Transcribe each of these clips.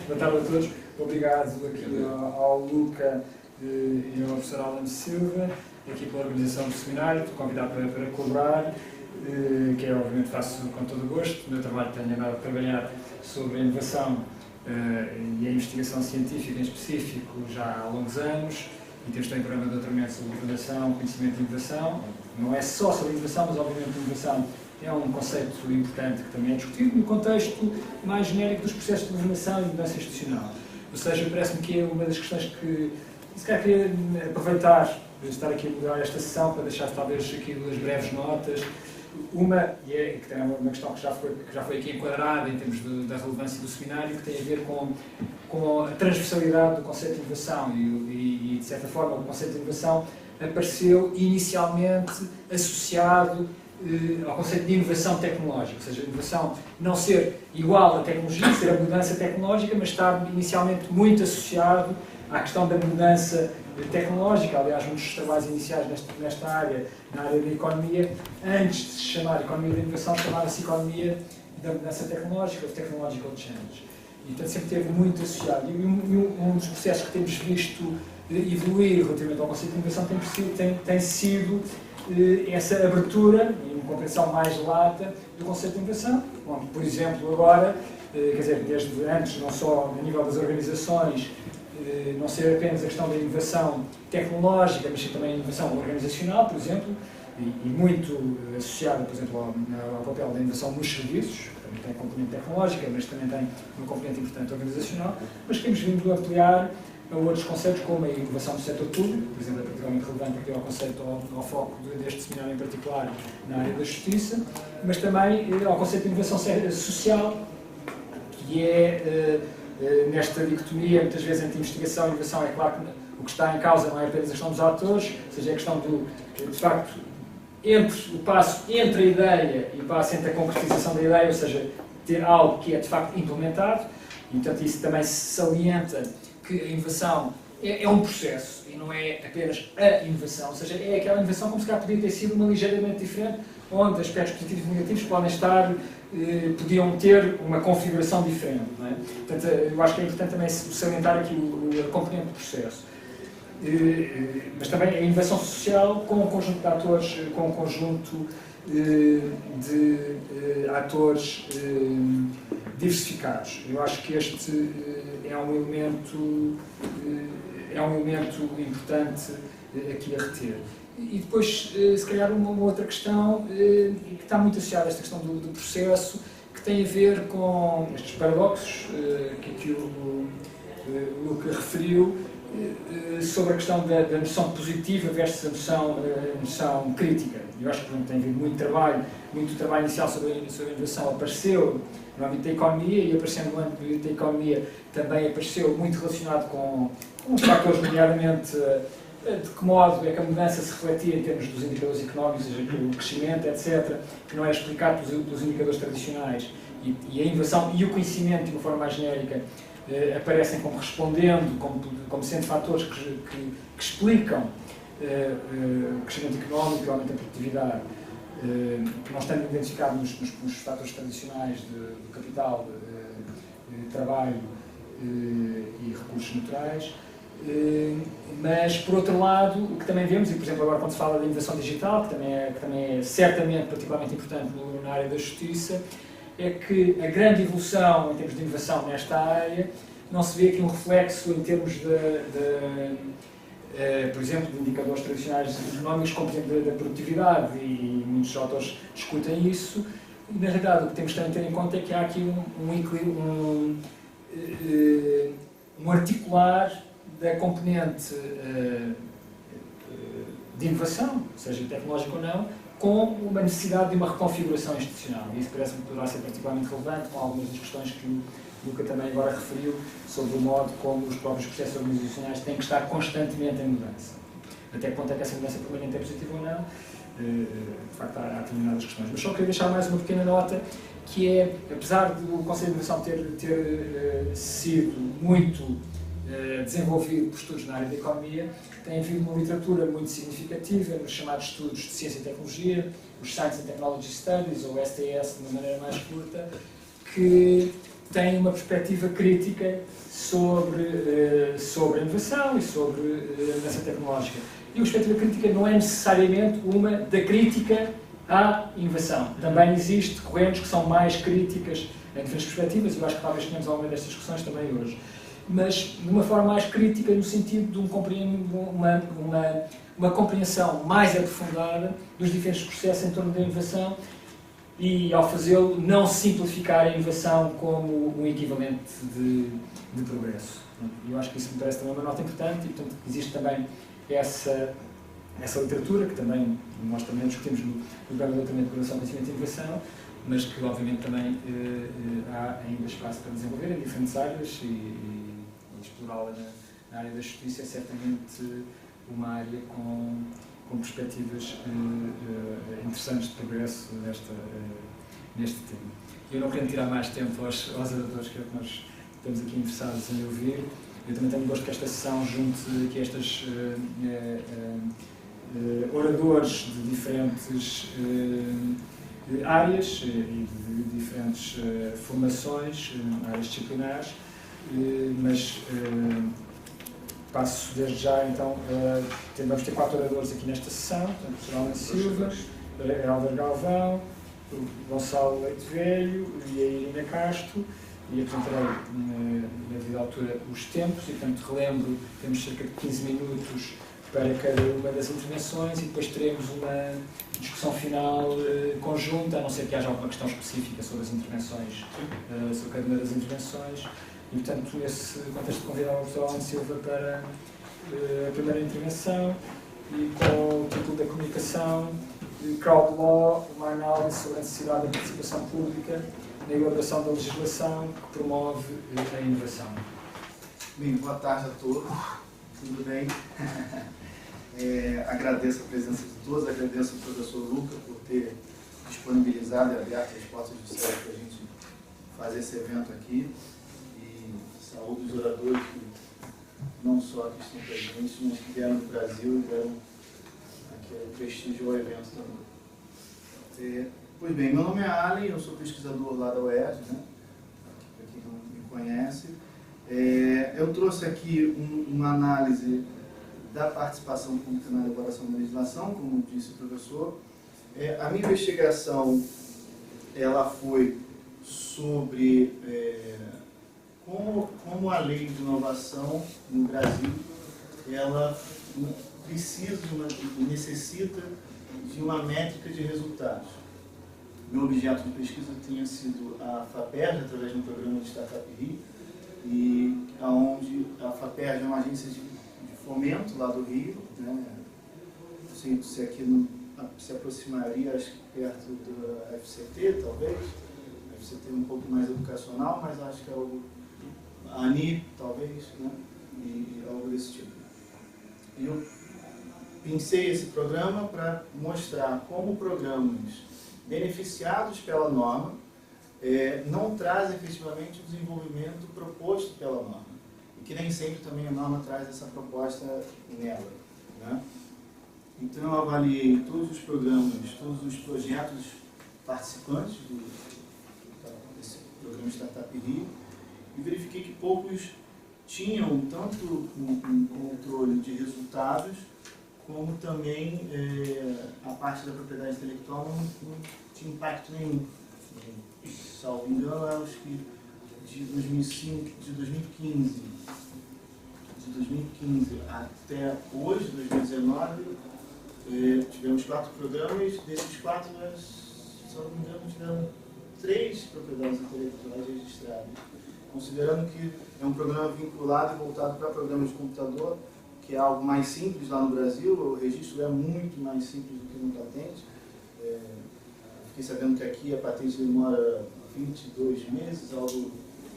Boa tarde a todos. Obrigado aqui ao Luca e ao professor Alan Silva, aqui pela organização do seminário. Estou convidado para colaborar, que é, obviamente, faço com todo o gosto. O meu trabalho tenho andado a trabalhar sobre a inovação e a investigação científica em específico já há longos anos, e temos também programa de doutoramento sobre inovação, conhecimento de inovação. Não é só sobre inovação, mas obviamente a inovação é um conceito importante que também é discutido no contexto mais genérico dos processos de governação e mudança institucional. Ou seja, parece-me que é uma das questões que, se calhar, queria aproveitar de estar aqui a mudar esta sessão para deixar talvez aqui duas breves notas. Uma, que tem uma questão que já foi aqui enquadrada em termos da relevância do seminário, que tem a ver com a transversalidade do conceito de inovação e, de certa forma, o conceito de inovação apareceu inicialmente associado ao conceito de inovação tecnológica, ou seja, a inovação não ser igual à tecnologia, ser a mudança tecnológica, mas estar inicialmente muito associado à questão da mudança tecnológica. Aliás, muitos dos trabalhos iniciais nesta área, na área da economia, antes de se chamar economia da inovação, chamava-se economia da mudança tecnológica, of technological change. E, portanto, sempre esteve muito associado. E um dos processos que temos visto evoluir relativamente ao conceito de inovação tem sido essa abertura e uma compreensão mais lata do conceito de inovação, onde, por exemplo, agora, quer dizer, desde antes, não só a nível das organizações, não ser apenas a questão da inovação tecnológica, mas também a inovação organizacional, por exemplo, e muito associada, por exemplo, ao papel da inovação nos serviços, que também tem componente tecnológica, mas também tem uma componente importante organizacional, mas que temos vindo a ampliar a outros conceitos, como a inovação do setor público, por exemplo, é particularmente relevante aqui ao conceito, ao foco deste seminário em particular na área da justiça, mas também ao conceito de inovação social, que é, nesta dicotomia, muitas vezes, entre investigação e inovação. É claro que o que está em causa não é apenas a questão dos atores, ou seja, é a questão de facto, o passo entre a ideia e o passo entre a concretização da ideia, ou seja, ter algo que é, de facto, implementado, e, portanto, isso também se salienta que a inovação é um processo e não é apenas a inovação, ou seja, é aquela inovação como se calhar podia ter sido uma ligeiramente diferente, onde aspectos positivos e negativos podiam ter uma configuração diferente. Não é? Portanto, eu acho que é importante também salientar aqui a componente do processo. Mas também a inovação social com um conjunto de atores, com um conjunto de atores diversificados. Eu acho que este é um elemento importante aqui a reter. E depois, se calhar, uma outra questão que está muito associada a esta questão do processo, que tem a ver com estes paradoxos que o Luca referiu, sobre a questão da noção positiva versus a noção crítica. Eu acho que tem havido muito trabalho inicial sobre a inovação apareceu no âmbito da economia, e aparecendo no âmbito da economia também apareceu muito relacionado com os fatores, nomeadamente de que modo é que a mudança se refletia em termos dos indicadores económicos, ou seja, o crescimento, etc., que não é explicado pelos indicadores tradicionais, e a inovação e o conhecimento, de uma forma mais genérica, aparecem como respondendo, como sendo fatores que explicam o crescimento económico e o aumento da produtividade, que não estão identificados nos fatores tradicionais do capital, de trabalho e recursos naturais. Mas, por outro lado, o que também vemos, e por exemplo agora quando se fala da inovação digital, que também é certamente particularmente importante na área da justiça, é que a grande evolução em termos de inovação nesta área não se vê aqui um reflexo em termos por exemplo, de indicadores tradicionais económicos, como por exemplo da produtividade, e muitos autores discutem isso. E, na realidade, o que temos também de ter em conta é que há aqui um articular da componente de inovação, seja tecnológica ou não, com uma necessidade de uma reconfiguração institucional. E isso parece-me que poderá ser particularmente relevante, com algumas das questões que o Luca também agora referiu, sobre o modo como os próprios processos organizacionais têm que estar constantemente em mudança. Até que ponto é que essa mudança permanente é positiva ou não, de facto há determinadas questões. Mas só queria deixar mais uma pequena nota, que é, apesar do Conselho de Inovação ter sido muito desenvolvido por estudos na área da economia, tem havido uma literatura muito significativa nos chamados estudos de ciência e tecnologia, os Science and Technology Studies, ou STS de uma maneira mais curta, que têm uma perspectiva crítica sobre a inovação e sobre a mudança tecnológica. E a perspectiva crítica não é necessariamente uma da crítica à inovação. Também existe correntes que são mais críticas em diferentes perspectivas, e eu acho que talvez tenhamos alguma destas discussões também hoje. Mas de uma forma mais crítica, no sentido de uma compreensão mais aprofundada dos diferentes processos em torno da inovação e, ao fazê-lo, não simplificar a inovação como um equivalente de progresso. Eu acho que isso me parece também uma nota importante e, portanto, existe também essa literatura, que também nós também discutimos no programa de doutoramento de Programação, Conhecimento e Inovação, mas que, obviamente, também há ainda espaço para desenvolver em diferentes áreas e explorá-la na área da justiça é certamente uma área com perspectivas interessantes de progresso neste tema. Eu não quero tirar mais tempo aos oradores, que é o que nós estamos aqui interessados em ouvir. Eu também tenho gosto que esta sessão junte aqui estes oradores de diferentes áreas e de diferentes formações, áreas disciplinares, mas passo desde já, então, vamos ter 4 oradores aqui nesta sessão, portanto, o Sr. Almeida Silva, Helder Galvão, o Gonçalo Leite Velho e a Irina Castro, e apresentarei na devida altura os tempos, e portanto relembro, temos cerca de 15 minutos para cada uma das intervenções e depois teremos uma discussão final conjunta, a não ser que haja alguma questão específica sobre as intervenções, sobre cada uma das intervenções. E, portanto, nesse contexto, convidar o Sr. Almeida Silva para a primeira intervenção e com o título da comunicação Crowd Law, uma análise sobre a necessidade da participação pública na elaboração da legislação que promove a inovação. Bem, boa tarde a todos, tudo bem? Agradeço a presença de todos, agradeço ao professor Luca por ter disponibilizado e aberto as portas do céu para a gente fazer esse evento aqui. Saúde os oradores que não só que estão presentes, mas que vieram do Brasil e vieram aqui prestigiar o evento também. Pois bem, meu nome é Allen, eu sou pesquisador lá da UERJ, né? Para quem não me conhece. Eu trouxe aqui uma análise da participação pública na elaboração da legislação, como disse o professor. A minha investigação ela foi sobre como a lei de inovação no Brasil ela necessita de uma métrica de resultados. Meu objeto de pesquisa tinha sido a FAPERJ, através de um programa de Startup Rio, e onde a FAPERJ é uma agência de fomento lá do Rio, né? Não sei se aqui se aproximaria, acho que perto da FCT, talvez. A FCT é um pouco mais educacional, mas acho que é algo... A ANI, talvez, né? E algo desse tipo. E eu pensei esse programa para mostrar como programas beneficiados pela norma não trazem efetivamente o desenvolvimento proposto pela norma. E que nem sempre também a norma traz essa proposta nela, né? Então eu avaliei todos os programas, todos os projetos participantes desse programa Startup Rio e verifiquei que poucos tinham tanto um controle de resultados como também a parte da propriedade intelectual não tinha impacto nenhum. Salvo engano, acho que de 2015 até hoje, 2019, tivemos 4 programas, desses 4, se não me engano, tiveram 3 propriedades intelectuais registradas. Considerando que é um programa vinculado e voltado para programas de computador, que é algo mais simples lá no Brasil, o registro é muito mais simples do que no patente. Fiquei sabendo que aqui a patente demora 22 meses, algo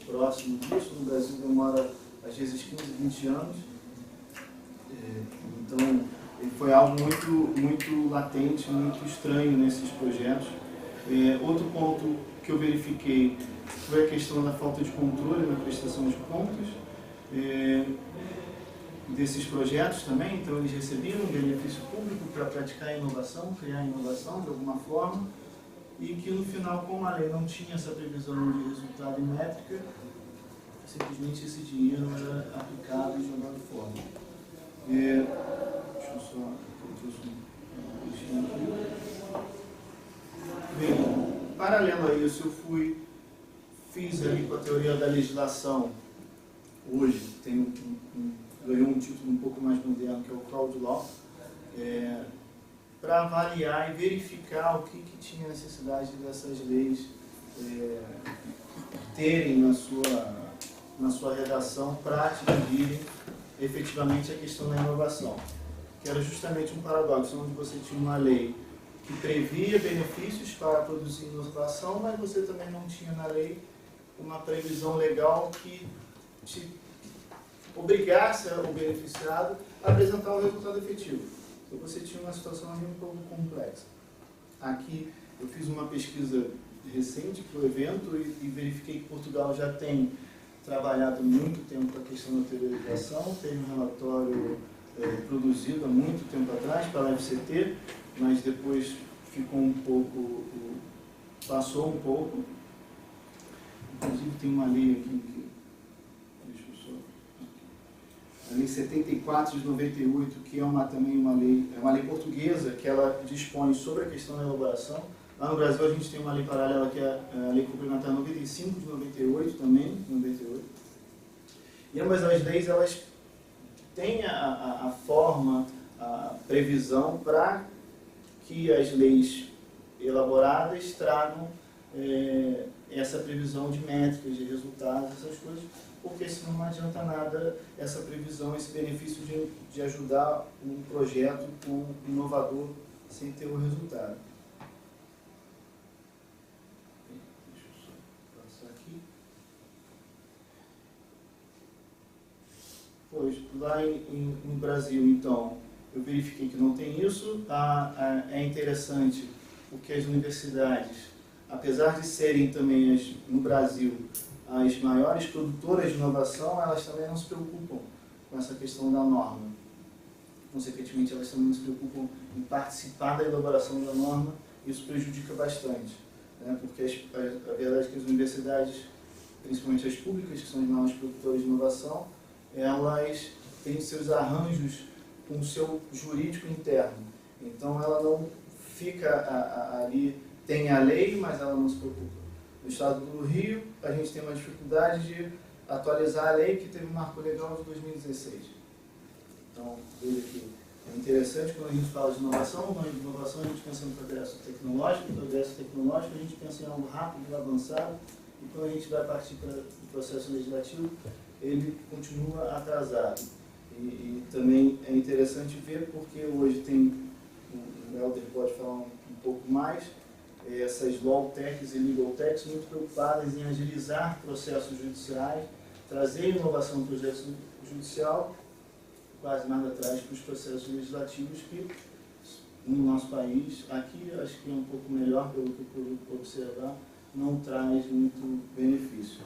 próximo disso. No Brasil demora às vezes 15, 20 anos. Então, foi algo muito latente, muito estranho nesses projetos. Outro ponto que eu verifiquei foi a questão da falta de controle na prestação de contas desses projetos também. Então, eles recebiam um benefício público para praticar a inovação, criar a inovação de alguma forma, e que no final, como a lei não tinha essa previsão de resultado em métrica, simplesmente esse dinheiro era aplicado e jogado fora. Deixa eu só... Eu trouxe um aqui. Bem, paralelo a isso, eu fiz ali com a teoria da legislação, hoje ganhou um título um pouco mais moderno, que é o Crowd Law, para avaliar e verificar o que tinha necessidade dessas leis terem na sua redação para atingirem efetivamente a questão da inovação, que era justamente um paradoxo, onde você tinha uma lei que previa benefícios para produzir inovação, mas você também não tinha na lei uma previsão legal que te obrigasse o beneficiado a apresentar um resultado efetivo. Então você tinha uma situação ali um pouco complexa. Aqui eu fiz uma pesquisa recente para o evento e verifiquei que Portugal já tem trabalhado muito tempo com a questão da teorização, tem um relatório produzido há muito tempo atrás pela FCT, mas depois ficou um pouco, passou um pouco. Inclusive tem uma lei aqui, deixa eu só... A lei 74 de 98, que também uma lei portuguesa, que ela dispõe sobre a questão da elaboração. Lá no Brasil a gente tem uma lei paralela, que é a Lei Complementar 95 de 98 também, 98. E ambas as leis, elas têm a forma, a previsão para que as leis elaboradas tragam essa previsão de métricas, de resultados, essas coisas, porque senão não adianta nada essa previsão, esse benefício de ajudar um projeto inovador sem ter o resultado. Deixa eu só passar aqui. Pois, lá no Brasil, então, eu verifiquei que não tem isso. É interessante porque as universidades, apesar de serem também, no Brasil, as maiores produtoras de inovação, elas também não se preocupam com essa questão da norma. Consequentemente, elas também não se preocupam em participar da elaboração da norma. Isso prejudica bastante, né? Porque a verdade é que as universidades, principalmente as públicas, que são as maiores produtoras de inovação, elas têm seus arranjos com o seu jurídico interno. Então, ela não fica ali, tem a lei, mas ela não se preocupa. No estado do Rio, a gente tem uma dificuldade de atualizar a lei, que teve um marco legal de 2016. Então, veja que é interessante quando a gente fala de inovação. Quando de inovação a gente pensa no progresso tecnológico, a gente pensa em algo rápido, avançado, e quando a gente vai partir para o processo legislativo, ele continua atrasado. E também é interessante ver porque hoje tem, o Helder pode falar um pouco mais, essas law techs e legal techs muito preocupadas em agilizar processos judiciais, trazer inovação no processo judicial, quase nada traz para os processos legislativos, que no nosso país, aqui acho que é um pouco melhor, pelo que eu pude observar, não traz muito benefício.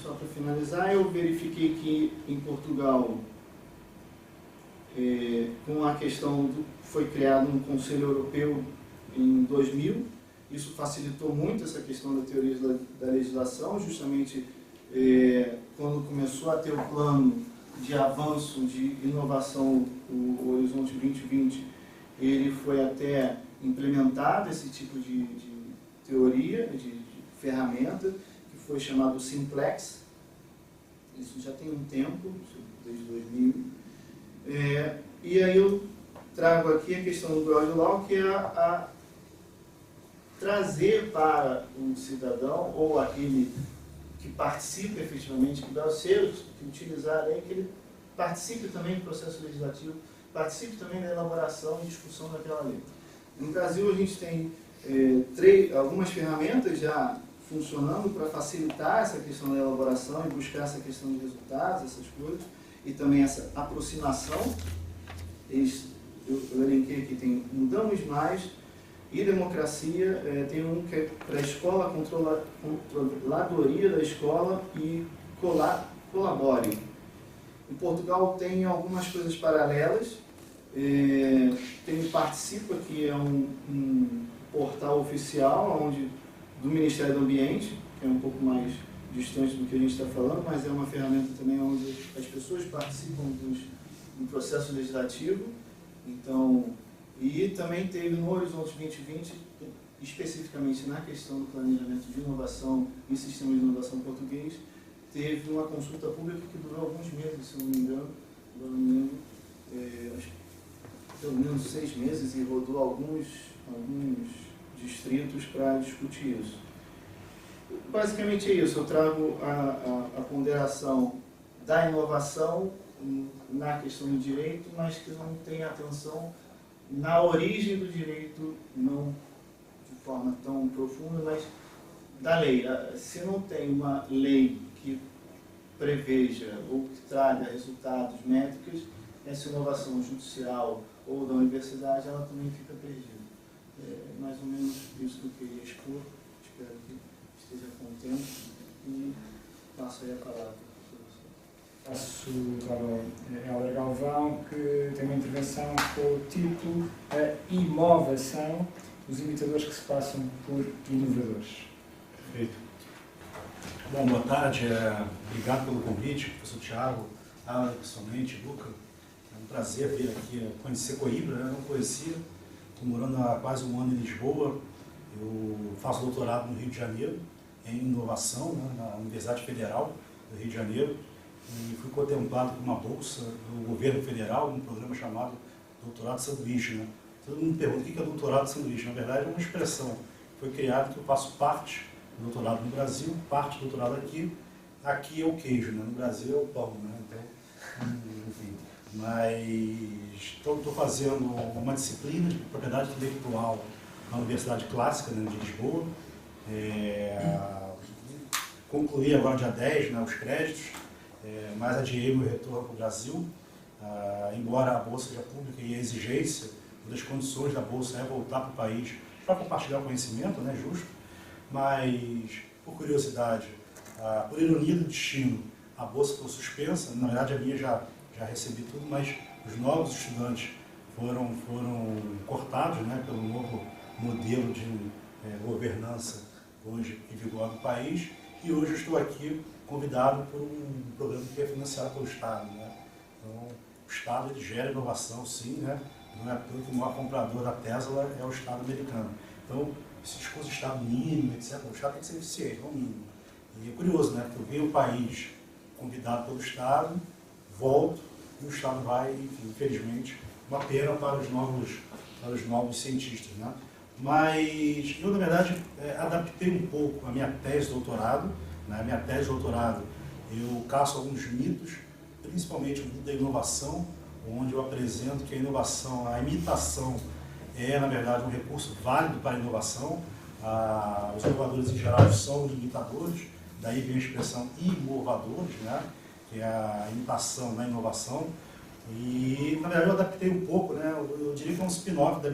Só para finalizar, eu verifiquei que em Portugal, com a questão foi criado um Conselho Europeu em 2000, isso facilitou muito essa questão da teoria da legislação, justamente quando começou a ter o plano de avanço, de inovação, o Horizonte 2020, ele foi até implementado esse tipo de teoria, de ferramenta, que foi chamado Simplex. Isso já tem um tempo, desde 2000. E aí eu trago aqui a questão do Crowd Law, que é trazer para o cidadão, ou aquele que participa efetivamente, que dá o selo, que utilizar a lei, que ele participe também do processo legislativo, participe também da elaboração e discussão daquela lei. No Brasil a gente tem algumas ferramentas já funcionando para facilitar essa questão da elaboração e buscar essa questão de resultados, essas coisas, e também essa aproximação. Eu elenquei aqui, tem Mudamos Mais e Democracia, tem um que é para a escola, controladoria da escola e Colabore. Em Portugal tem algumas coisas paralelas, Tem o Participa, que é um portal oficial do Ministério do Ambiente, que é um pouco mais distante do que a gente está falando, mas é uma ferramenta também onde as pessoas participam do processo legislativo. Então, e também teve no Horizonte 2020, especificamente na questão do planejamento de inovação e sistema de inovação português, teve uma consulta pública que durou alguns meses, se eu não me engano, acho que pelo menos 6 meses, e rodou alguns distritos para discutir isso. Basicamente é isso, eu trago a ponderação da inovação na questão do direito, mas que não tem atenção na origem do direito, não de forma tão profunda, mas da lei. Se não tem uma lei que preveja ou que traga resultados métricos, essa inovação judicial ou da universidade, ela também fica perdida. É mais ou menos isso que eu queria expor. Espero que esteja contente e passo aí a palavra. Passo para Helder Galvão, que tem uma intervenção com o título A Inovação, os imitadores que se passam por inovadores. Perfeito. Bom, boa tarde, obrigado pelo convite, professor Thiago, Alan, pessoalmente, Luca. É um prazer vir aqui conhecer Coimbra, né? Eu não conhecia, estou morando há quase um ano em Lisboa, eu faço doutorado no Rio de Janeiro, em inovação, né? Na Universidade Federal do Rio de Janeiro, e fui contemplado por uma bolsa do governo federal, num programa chamado Doutorado Sanduíche, né? Todo mundo me pergunta o que é doutorado sanduíche. Na verdade, é uma expressão que foi criada que eu faço parte do doutorado no Brasil, parte do doutorado aqui. Aqui é o queijo, né? No Brasil é o pão, né? Então, enfim. Mas estou fazendo uma disciplina de propriedade intelectual na Universidade Clássica, né, de Lisboa. Concluí agora dia 10, né, os créditos, mas adiei meu retorno para o Brasil. Embora a bolsa seja pública e a exigência, uma das condições da bolsa é voltar para o país para compartilhar o conhecimento, né, justo, mas por curiosidade, por ironia do destino, a bolsa foi suspensa. Na verdade a minha já recebi tudo, mas os novos estudantes foram cortados, né, pelo novo modelo de governança hoje em vigor no país, e hoje eu estou aqui convidado por um programa que é financiado pelo Estado, né? Então, o Estado ele gera inovação, sim, né? Não é à toa que o maior comprador da Tesla é o Estado americano. Então, esse discurso de Estado mínimo, etc., o Estado tem que ser eficiente, no mínimo. E é curioso, né? Porque eu venho o país convidado pelo Estado, volto, e o Estado vai, enfim, infelizmente, uma pena para os novos cientistas, né? Mas eu, na verdade, adaptei um pouco a minha tese de doutorado. Na minha tese de doutorado, eu caço alguns mitos, principalmente o mito da inovação, onde eu apresento que a inovação, a imitação, é, na verdade, um recurso válido para a inovação. Os inovadores, em geral, são os imitadores, daí vem a expressão inovadores, né? Que é a imitação na inovação. E, na verdade, eu adaptei um pouco, né? Eu diria que é um spin-off da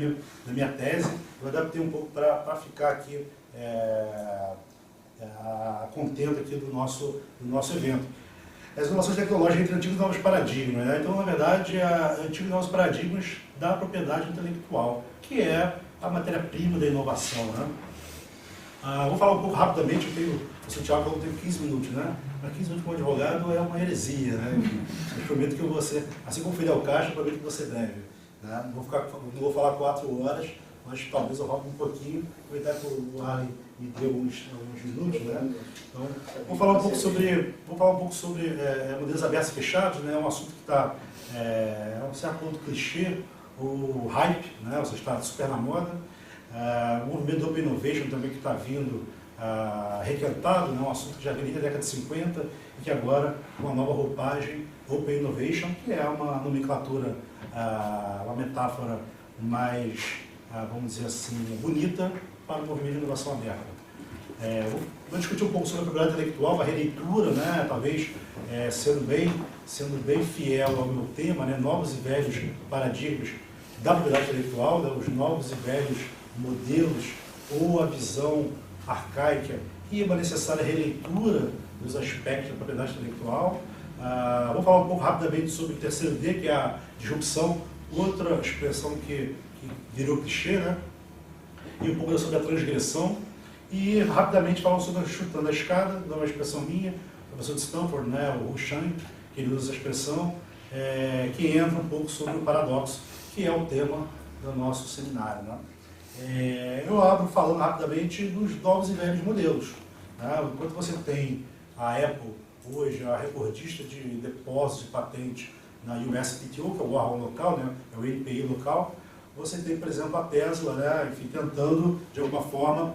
minha tese, eu adaptei um pouco para ficar aqui contento aqui do nosso evento. As inovações tecnológicas entre antigos e novos paradigmas, né? Então, na verdade, antigos e novos paradigmas da propriedade intelectual, que é a matéria-prima da inovação, né? Vou falar um pouco rapidamente, o seu Thiago falou que tem 15 minutos, né? Mas 15 minutos como advogado é uma heresia, né? Eu prometo que você, assim como o Fidel Castro, eu prometo que você deve. Né? Não vou falar 4 horas, mas talvez eu roube um pouquinho, aproveitar que o Ali me deu uns minutos, né? Então, vou falar um pouco sobre modelos abertos e fechados, né? É um assunto que está, um certo ponto clichê, o hype, né? Ou seja, está super na moda. O movimento do Open Innovation também que está vindo requentado, né? Um assunto que já veio na década de 50 e que agora, com uma nova roupagem, Open Innovation, que é uma nomenclatura, uma metáfora mais, vamos dizer assim, bonita para o movimento de inovação aberta. Vou discutir um pouco sobre a propriedade intelectual, a releitura, né? Talvez sendo bem fiel ao meu tema, né? Novos e velhos paradigmas da propriedade intelectual, né? Os novos e velhos modelos ou a visão arcaica e uma necessária releitura dos aspectos da propriedade intelectual. Vou falar um pouco rapidamente sobre o terceiro D, que é a disrupção outra expressão que virou clichê, né? E um pouco sobre a transgressão. E rapidamente falam sobre chutando a escada, dá uma expressão minha, o professor de Stanford, né, o Rushang, que ele usa essa expressão, que entra um pouco sobre o paradoxo, que é o tema do nosso seminário. Né? Eu abro falando rapidamente dos novos e velhos modelos. Né? Enquanto você tem a Apple, hoje, a recordista de depósitos de patente na USPTO, que é o órgão local, né? É o NPI local, você tem, por exemplo, a Tesla, né? Enfim, tentando, de alguma forma,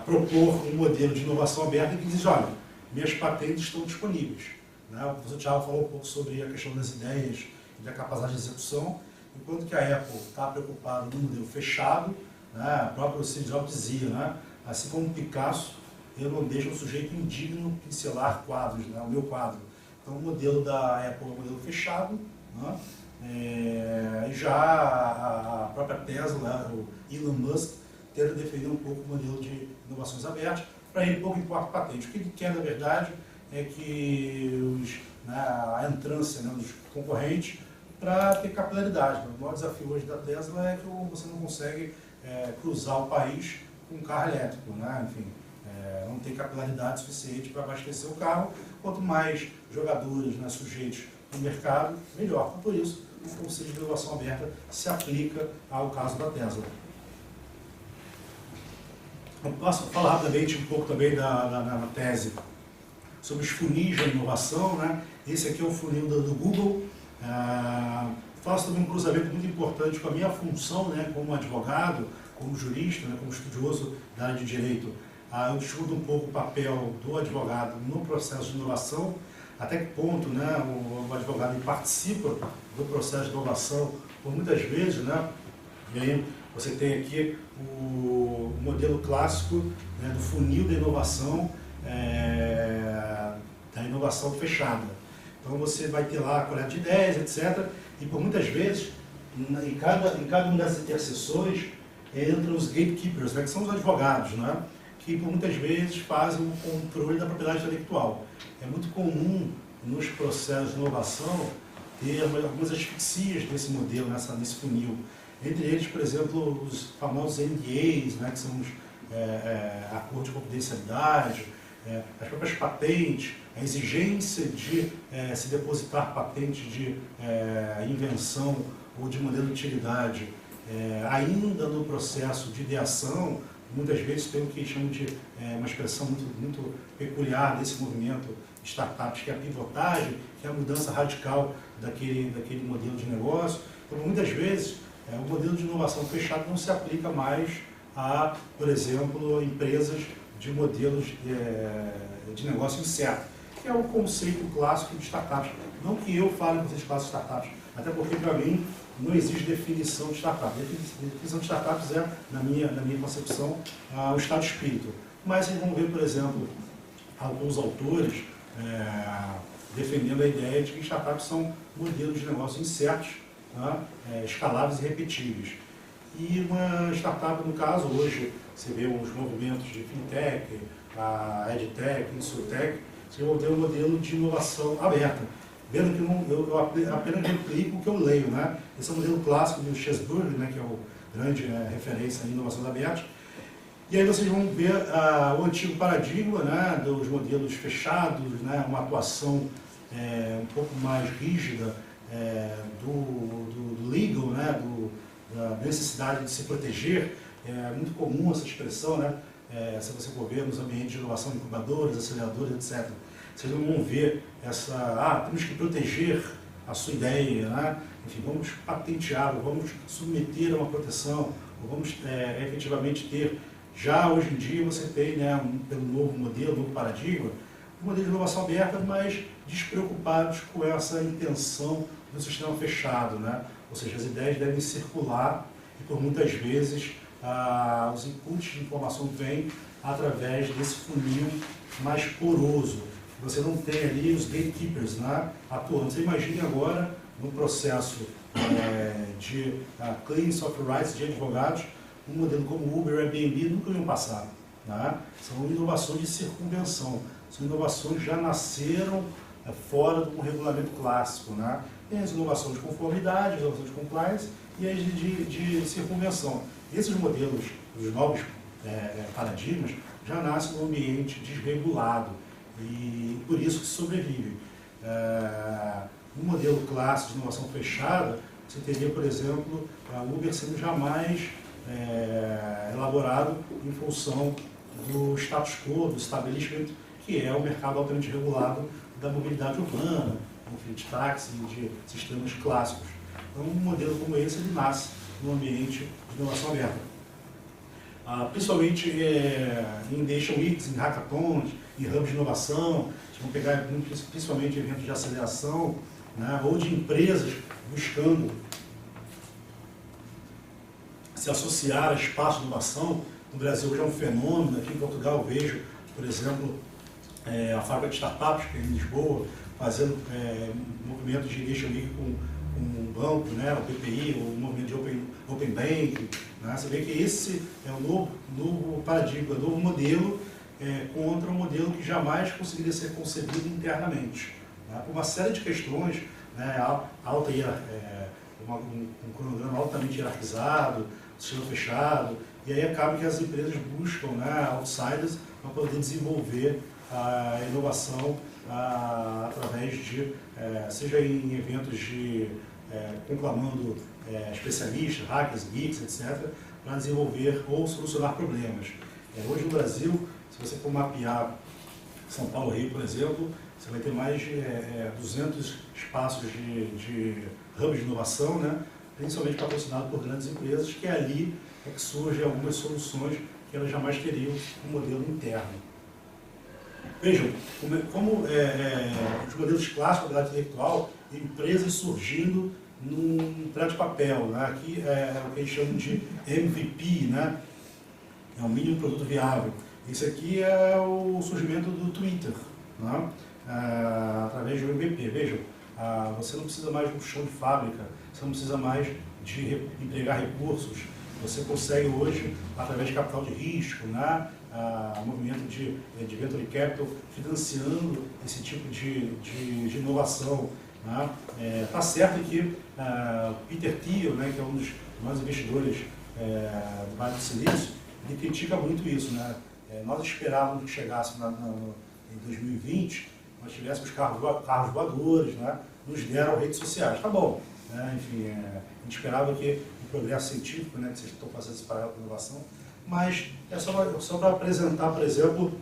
propor um modelo de inovação aberta que diz, olha, minhas patentes estão disponíveis. Né? O professor Thiago falou um pouco sobre a questão das ideias e da capacidade de execução, enquanto que a Apple está preocupada no modelo fechado, né? O próprio Steve Jobs dizia, né? Assim como Picasso, eu não deixo um sujeito indigno pincelar quadros, né? O meu quadro. Então o modelo da Apple é um modelo fechado, né? Já a própria Tesla, o Elon Musk, tenta defender um pouco o modelo de inovações abertas, para ele pouco importa a patente. O que ele quer, na verdade, é que a entrância, né, dos concorrentes para ter capilaridade. O maior desafio hoje da Tesla é que você não consegue cruzar o país com um carro elétrico. Né? Enfim, não tem capilaridade suficiente para abastecer o carro. Quanto mais jogadores, né, sujeitos no mercado, melhor. Então, por isso, o conceito de inovação aberta se aplica ao caso da Tesla. Eu posso falar rapidamente um pouco também na tese sobre os funis de inovação. Né? Esse aqui é o funil do Google. Faço também um cruzamento muito importante com a minha função, né, como advogado, como jurista, né, como estudioso da área de direito. Eu estudo um pouco o papel do advogado no processo de inovação, até que ponto, né, o advogado participa do processo de inovação, por muitas vezes, né, e aí você tem aqui o modelo clássico, né, do funil da inovação fechada. Então você vai ter lá a coleta de ideias, etc. E por muitas vezes, em cada uma das interseções, entram os gatekeepers, né, que são os advogados, né, que por muitas vezes fazem o controle da propriedade intelectual. É muito comum nos processos de inovação ter algumas asfixias desse modelo, nesse funil. Entre eles, por exemplo, os famosos NDAs, né, que são os acordos de confidencialidade, as próprias patentes, a exigência de se depositar patente de invenção ou de modelo de utilidade. Ainda no processo de ideação, muitas vezes tem o que chamam de uma expressão muito peculiar desse movimento de startups, que é a pivotagem, que é a mudança radical daquele modelo de negócio. Então, muitas vezes, o modelo de inovação fechado não se aplica mais a, por exemplo, empresas de modelos de negócio incerto, que é o conceito clássico de startups. Não que eu fale com esses clássicos de startups, até porque, para mim, não existe definição de startup. A definição de startups é, na minha concepção, o estado de espírito. Mas vocês vão ver, por exemplo, alguns autores defendendo a ideia de que startups são modelos de negócio incertos, né, escaláveis e repetíveis. E uma startup, no caso, hoje, você vê os movimentos de fintech, a edtech, insurtech, você vai ter um modelo de inovação aberta. Vendo que eu apenas replico o que eu leio. Né? Esse é o modelo clássico do Chesburg, né, que é o grande referência em inovação aberta. E aí vocês vão ver o antigo paradigma, né, dos modelos fechados, né, uma atuação um pouco mais rígida do legal, né, da necessidade de se proteger. É muito comum essa expressão, né, se você for ver nos ambientes de inovação, incubadores, aceleradores, etc. Vocês não vão ver temos que proteger a sua ideia, né? Enfim, vamos patentear, vamos submeter a uma proteção, ou vamos efetivamente ter. Já hoje em dia você tem, né, pelo novo modelo, novo paradigma, um modelo de inovação aberta, mas despreocupados com essa intenção do sistema fechado, né? Ou seja, as ideias devem circular e por muitas vezes os inputs de informação vêm através desse funil mais poroso. Você não tem ali os gatekeepers, né, atuando. Você imagine agora, no processo de claims of rights de advogados, um modelo como Uber e Airbnb nunca iam passar. Né? São inovações de circunvenção, são inovações que já nasceram fora de um regulamento clássico. Né? tem as inovações de conformidade, as inovações de compliance e as de circunvenção. Esses modelos, os novos paradigmas, já nascem num ambiente desregulado e por isso que sobrevivem. Um modelo clássico de inovação fechada, você teria, por exemplo, a Uber sendo jamais elaborado em função do status quo, do establishment, que é o mercado altamente regulado da mobilidade urbana, enfim, de táxi e de sistemas clássicos. Então, um modelo como esse ele nasce num ambiente de inovação aberta. Principalmente em Innovation Weeks, em hackathons, em hubs de inovação, vão pegar principalmente eventos de aceleração, né, ou de empresas buscando se associar a espaços de inovação. No Brasil hoje é um fenômeno, aqui em Portugal eu vejo, por exemplo, a fábrica de startups, que é em Lisboa, fazendo movimentos de Innovation Week com um banco, né, o PPI, o movimento de Open Bank. Né? Você vê que esse é o novo paradigma, o novo modelo contra um modelo que jamais conseguiria ser concebido internamente. Né? Por uma série de questões, né, um cronograma altamente hierarquizado, sistema fechado, e aí acaba que as empresas buscam, né, outsiders para poder desenvolver a inovação através de, seja em eventos de conclamando especialistas, hackers, geeks, etc., para desenvolver ou solucionar problemas. Hoje no Brasil, se você for mapear São Paulo, Rio, por exemplo, você vai ter mais de 200 espaços de hubs de inovação, né? Principalmente patrocinado por grandes empresas, que ali é que surgem algumas soluções que elas jamais teriam no modelo interno. Vejam, como os modelos clássicos da propriedade intelectual, empresas surgindo num prédio de papel, né? Aqui é o que eles chamam de MVP, né? É o mínimo produto viável. Esse aqui é o surgimento do Twitter, né? Através do MVP. Vejam, você não precisa mais de um chão de fábrica, você não precisa mais de empregar recursos, você consegue hoje, através de capital de risco, né? Movimento de venture capital, financiando esse tipo de inovação. Está certo que Peter Thiel, né, que é um dos maiores investidores do Vale do Silício, ele critica muito isso. Né? Nós esperávamos que chegasse em 2020, nós tivéssemos carros voadores, né? Nos deram redes sociais. Tá bom. Né? Enfim, a gente esperava que o progresso científico, né, que vocês estão fazendo esse paralelo com a inovação, mas é só para apresentar, por exemplo,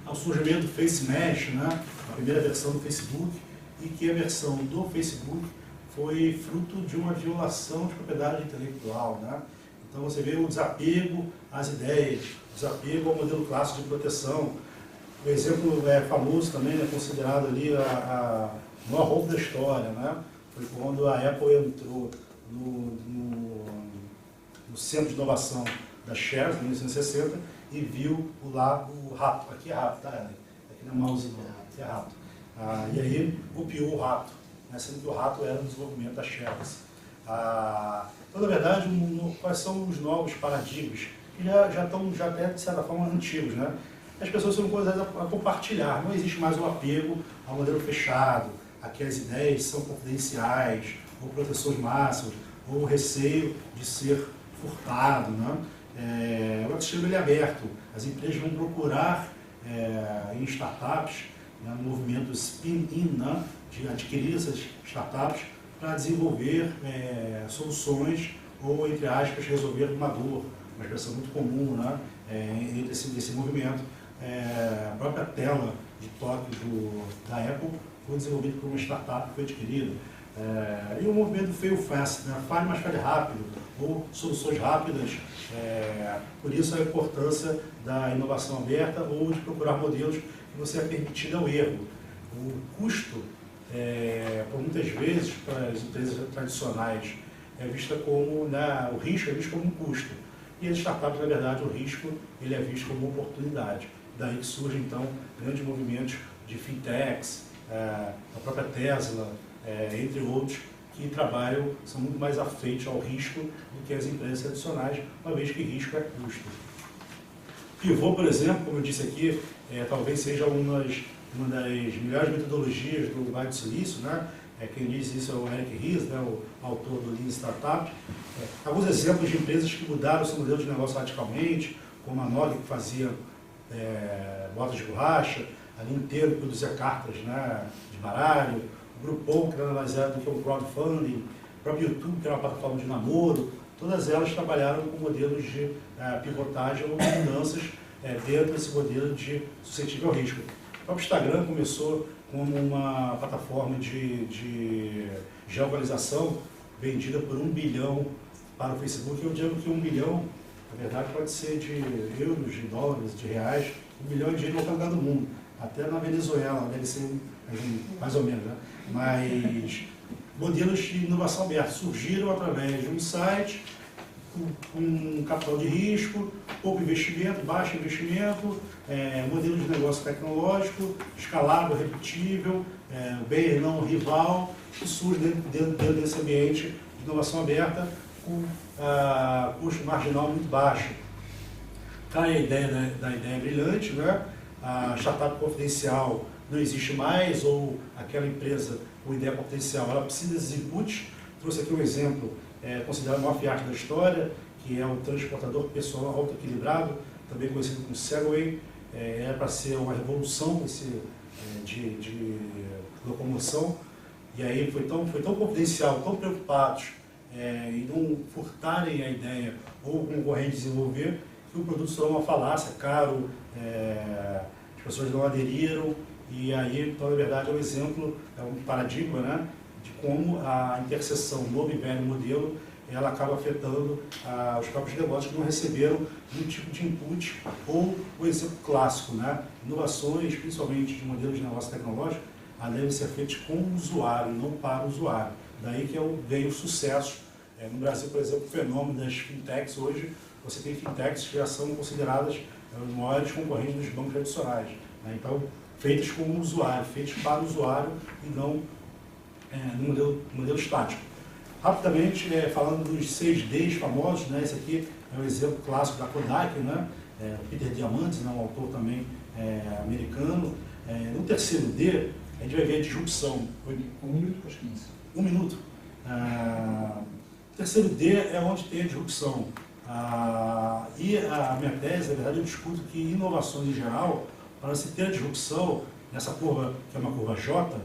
o surgimento do Face Mesh, né? A primeira versão do Facebook, e que a versão do Facebook foi fruto de uma violação de propriedade intelectual. Né? Então você vê o desapego às ideias, o desapego ao modelo clássico de proteção. O exemplo famoso também, né, considerado ali a maior roubo da história, né? Foi quando a Apple entrou no centro de inovação da Share, em 1960, e viu lá o rato. Aqui é rato, tá, Ellen? Aqui não é mouse, não. Aqui é rato. E aí copiou o rato, né, sendo que o rato era o desenvolvimento da Sharps. Então, na verdade, quais são os novos paradigmas que já estão até, de certa forma, antigos. Né? As pessoas são coisas a compartilhar, não existe mais o apego ao modelo fechado, aquelas ideias são confidenciais, ou proteções máximas, ou receio de ser furtado. Né? O ecossistema ele é aberto, as empresas vão procurar em startups, né, no movimento spin-in, né, de adquirir essas startups para desenvolver soluções ou, entre aspas, resolver uma dor, uma expressão muito comum, né, entre esse movimento. A própria tela de toque da Apple foi desenvolvida por uma startup que foi adquirida. E o movimento fail fast, né, fale, mas fale rápido, ou soluções rápidas. Por isso a importância da inovação aberta ou de procurar modelos que você é permitido ao erro. O custo, por muitas vezes, para as empresas tradicionais, é vista como, né, o risco é visto como um custo. E as startups, na verdade, o risco ele é visto como uma oportunidade. Daí que surgem, então, grandes movimentos de fintechs, a própria Tesla, entre outros, que trabalham, são muito mais afeitos ao risco do que as empresas tradicionais, uma vez que risco é custo. Pivô, por exemplo, como eu disse aqui, talvez seja uma das melhores metodologias do Vale do Silício, né? Quem diz isso é o Eric Ries, né, o autor do Lean Startup. Alguns exemplos de empresas que mudaram seu modelo de negócio radicalmente, como a Nokia, que fazia botas de borracha, a Nintendo, que produzia cartas, né, de baralho, o Groupon, que era mais do que o crowdfunding, o próprio YouTube, que era uma plataforma de namoro. Todas elas trabalharam com modelos de pivotagem ou mudanças dentro desse modelo de suscetível ao risco. O próprio Instagram começou como uma plataforma de geolocalização vendida por 1 bilhão para o Facebook. Eu digo que 1 bilhão, na verdade, pode ser de euros, de dólares, de reais. 1 bilhão é dinheiro em qualquer lugar do mundo. Até na Venezuela, deve ser mais ou menos, né? Mas modelos de inovação aberta surgiram através de um site com capital de risco, pouco investimento, baixo investimento, modelo de negócio tecnológico, escalável, repetível, bem e não rival, que surge dentro desse ambiente de inovação aberta com custo marginal muito baixo. Cai a ideia da ideia brilhante, né? A startup confidencial não existe mais, ou aquela empresa com ideia potencial, ela precisa desses inputs. Trouxe aqui um exemplo, considerado o maior fiat da história, que é o transportador pessoal autoequilibrado, também conhecido como Segway. Era para ser uma revolução de locomoção, e aí foi tão confidencial, tão preocupados em não furtarem a ideia ou o concorrente desenvolver, que o produto se tornou uma falácia, caro, as pessoas não aderiram, e aí, então, na verdade, é um exemplo, é um paradigma, né, de como a interseção novo e velho modelo, ela acaba afetando os próprios negócios que não receberam nenhum tipo de input, ou o exemplo clássico, né, inovações, principalmente de modelos de negócio tecnológico, devem ser feitas com o usuário, não para o usuário. Daí que veio o sucesso. No Brasil, por exemplo, o fenômeno das fintechs hoje, você tem fintechs que já são consideradas os maiores concorrentes dos bancos tradicionais, né? Então, feitas com o usuário, feitas para o usuário e não no modelo estático. Rapidamente, falando dos 6Ds famosos, né? Esse aqui é um exemplo clássico da Kodak, né? Peter Diamandis, né? Um autor também americano. No terceiro D, a gente vai ver a disrupção. 1 minuto, acho que 15. 1 minuto. O terceiro D é onde tem a disrupção. E a minha tese, na verdade, eu discuto que inovações em geral, para você ter a disrupção, nessa curva, que é uma curva J,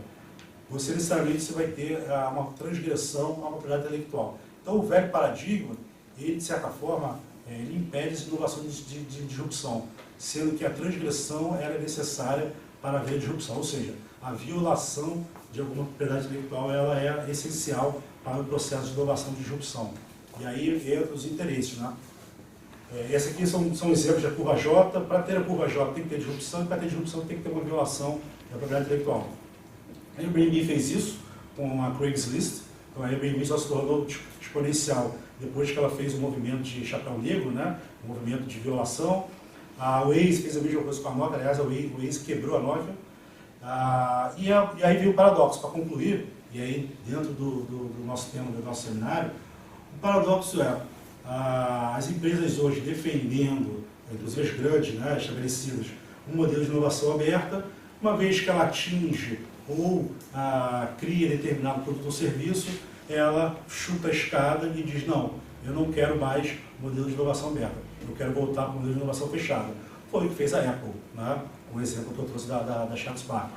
você necessariamente vai ter uma transgressão à propriedade intelectual. Então, o velho paradigma, ele, de certa forma, ele impede as inovações de disrupção, sendo que a transgressão era necessária para haver disrupção, ou seja, a violação de alguma propriedade intelectual ela é essencial para o processo de inovação de disrupção. E aí entra os interesses, né? Esses aqui são exemplos da curva J. Para ter a curva J tem que ter disrupção, e para ter disrupção tem que ter uma violação da propriedade intelectual. A Airbnb fez isso com a Craigslist. Então a Airbnb só se tornou exponencial depois que ela fez o movimento de chapéu negro, né? O movimento de violação. A Waze fez a mesma coisa com a Nokia, aliás, a Waze quebrou a Nokia. E aí veio o paradoxo, para concluir, e aí dentro do nosso tema, do nosso seminário, o paradoxo as empresas hoje defendendo, inclusive as grandes, né, estabelecidas, um modelo de inovação aberta, uma vez que ela atinge ou cria determinado produto ou serviço, ela chuta a escada e diz, não, eu não quero mais modelo de inovação aberta, eu quero voltar para o modelo de inovação fechada. Foi o que fez a Apple, né? Um exemplo que eu trouxe da Charles Spark.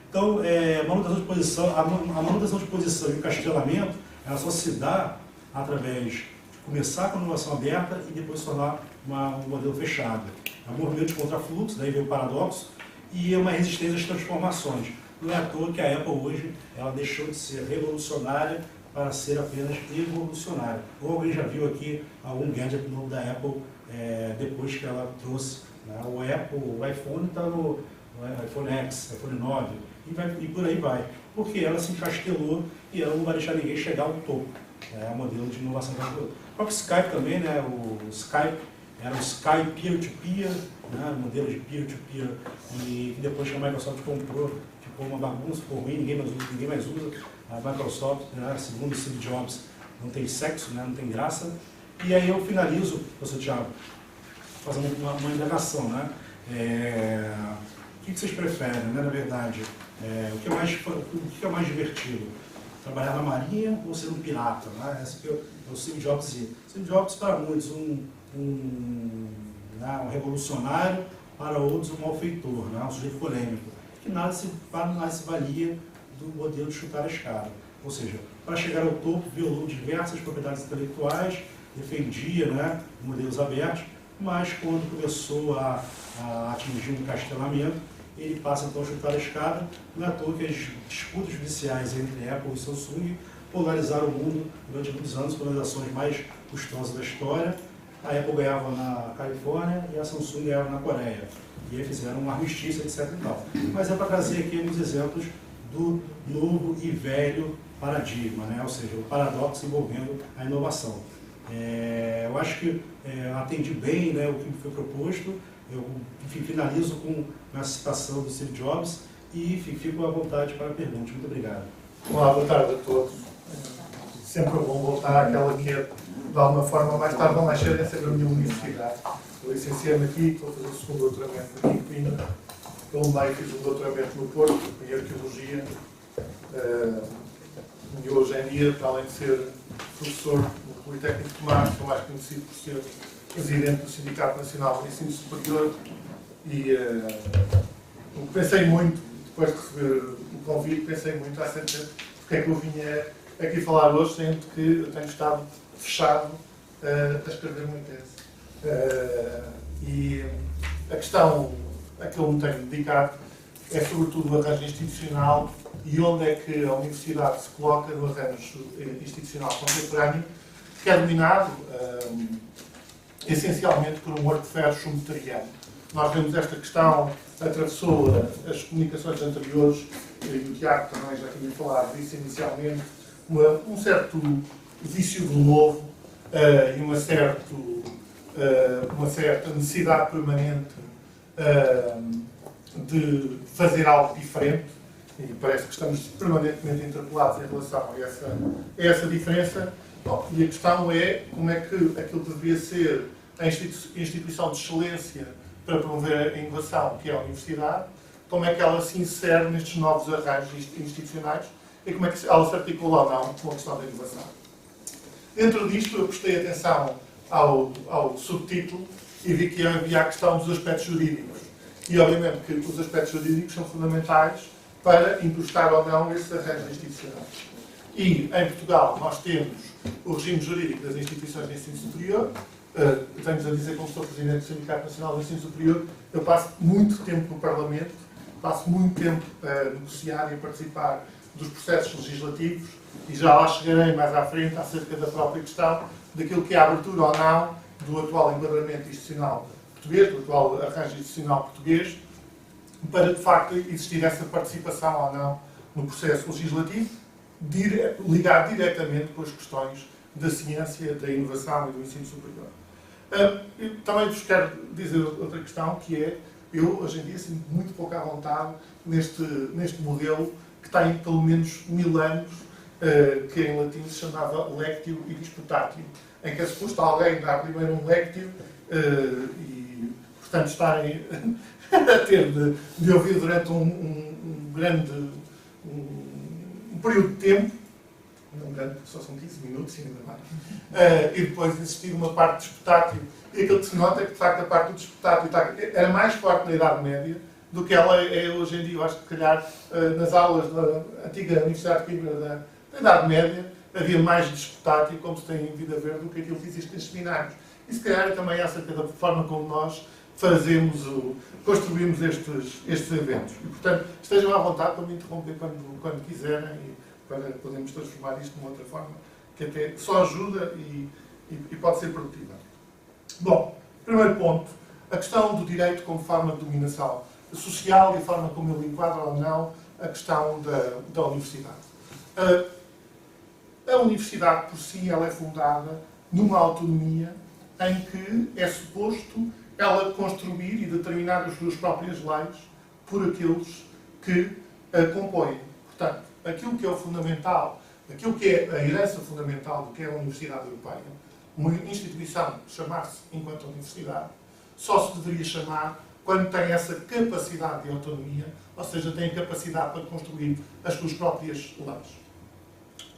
Então, a manutenção de posição e o castelamento, ela só se dá através de começar com a inovação aberta e depois se tornar um modelo fechado. É um movimento de contrafluxo, daí vem o paradoxo, e é uma resistência às transformações. Não é à toa que a Apple hoje ela deixou de ser revolucionária para ser apenas evolucionária. Ou alguém já viu aqui algum gadget novo da Apple depois que ela trouxe, né? O iPhone está no iPhone X, iPhone 9, e por aí vai. Porque ela se encastelou e ela não vai deixar ninguém chegar ao topo. É um modelo de inovação. O próprio Skype também, né? O Skype era o Skype peer-to-peer, né? Modelo de peer-to-peer, e depois que a Microsoft comprou, ficou uma bagunça, ficou ruim, ninguém mais usa. A Microsoft, né? Segundo o Steve Jobs, não tem sexo, né? Não tem graça. E aí eu finalizo, professor Thiago, fazendo uma indagação, né? O que vocês preferem, né? Na verdade, o que é mais divertido? trabalhar na marinha ou ser um pirata, né? Esse que é o Steve Jobs dizia. Steve Jobs, para muitos, um revolucionário, para outros, um malfeitor, né? Um sujeito polêmico, que nada se valia do modelo de chutar a escada. Ou seja, para chegar ao topo, violou diversas propriedades intelectuais, defendia, né, modelos abertos, mas quando começou a atingir um castelamento, ele passa então a chutar a escada. Não é à toa que as disputas judiciais entre Apple e Samsung polarizaram o mundo durante muitos anos, pelas ações mais custosas da história. A Apple ganhava na Califórnia e a Samsung ganhava na Coreia. E aí fizeram uma armistício, etc. E tal. Mas é para trazer aqui alguns exemplos do novo e velho paradigma, né? Ou seja, o paradoxo envolvendo a inovação. Eu acho que atendi bem, né, o que foi proposto. Eu finalizo com a citação do Steve Jobs e fico à vontade para perguntas. Muito obrigado. Olá, boa tarde a todos. Sempre é bom voltar àquela que é, de alguma forma, mais tarde ou mais cedo, é sempre a minha universidade. Eu licenciei-me aqui, estou a fazer o segundo doutoramento aqui em Coimbra. Pelo meio fiz um doutoramento no Porto, em Arqueologia. E hoje em dia, para além de ser professor no Politécnico de Tomar, sou mais conhecido por ser presidente do Sindicato Nacional de Ensino Superior. E pensei muito, depois de receber o convite, pensei muito acerca de porque é que eu vinha aqui falar hoje, sendo que eu tenho estado fechado a escrever uma tese. E a questão a que eu me tenho dedicado é sobretudo o arranjo institucional e onde é que a universidade se coloca no arranjo institucional contemporâneo, que é dominado essencialmente por um workfare schumpeteriano. Nós vemos esta questão, atravessou as comunicações anteriores, e o Tiago também já tinha falado disso inicialmente, um certo vício do novo e uma certa necessidade permanente de fazer algo diferente, e parece que estamos permanentemente interpelados em relação a essa diferença. Bom, e a questão é como é que aquilo que deveria ser a instituição de excelência para promover a inovação, que é a universidade, como é que ela se insere nestes novos arranjos institucionais e como é que ela se articula ou não com a questão da inovação. Dentro disto, eu prestei atenção ao subtítulo e vi que havia a questão dos aspectos jurídicos. E, obviamente, que os aspectos jurídicos são fundamentais para encostar ou não esses arranjos institucionais. E, em Portugal, nós temos o regime jurídico das instituições de ensino superior. Tenho-vos a dizer, como sou Presidente do Sindicato Nacional de Ensino Superior, eu passo muito tempo no Parlamento, passo muito tempo a negociar e a participar dos processos legislativos e já lá chegarei mais à frente acerca da própria questão daquilo que é a abertura ou não do atual enquadramento institucional português, do atual arranjo institucional português, para de facto existir essa participação ou não no processo legislativo, ligado diretamente com as questões da ciência, da inovação e do ensino superior. Também vos quero dizer outra questão, que é, eu hoje em dia sinto muito pouca vontade neste modelo que tem pelo menos 1000 anos, que em latim se chamava lectio e disputatio, em que é suposto alguém dar primeiro um lectio e, portanto, estarem a ter de ouvir durante um período de tempo, não grande, só são 15 minutos, ainda mais, e depois existir uma parte de disputátil. E aquilo que se nota é que, de facto, a parte do disputátil era mais forte na Idade Média do que ela é hoje em dia. Eu acho que, se calhar, nas aulas da antiga Universidade de Coimbra da Idade Média, havia mais disputátil, como se tem vindo a ver, do que aquilo que existe nos seminários. E, se calhar, também acerca da forma como nós construímos estes eventos. E, portanto, estejam à vontade para me interromper quando quiserem e para podermos transformar isto de uma outra forma que até só ajuda e pode ser produtiva. Bom, primeiro ponto, a questão do direito como forma de dominação social e a forma como ele enquadra ou não a questão da universidade. A universidade, por si, ela é fundada numa autonomia em que é suposto ela construir e determinar as suas próprias leis por aqueles que a compõem. Portanto, aquilo que é o fundamental, aquilo que é a herança fundamental do que é a Universidade Europeia, uma instituição chamar-se enquanto universidade, só se deveria chamar quando tem essa capacidade de autonomia, ou seja, tem a capacidade para construir as suas próprias leis.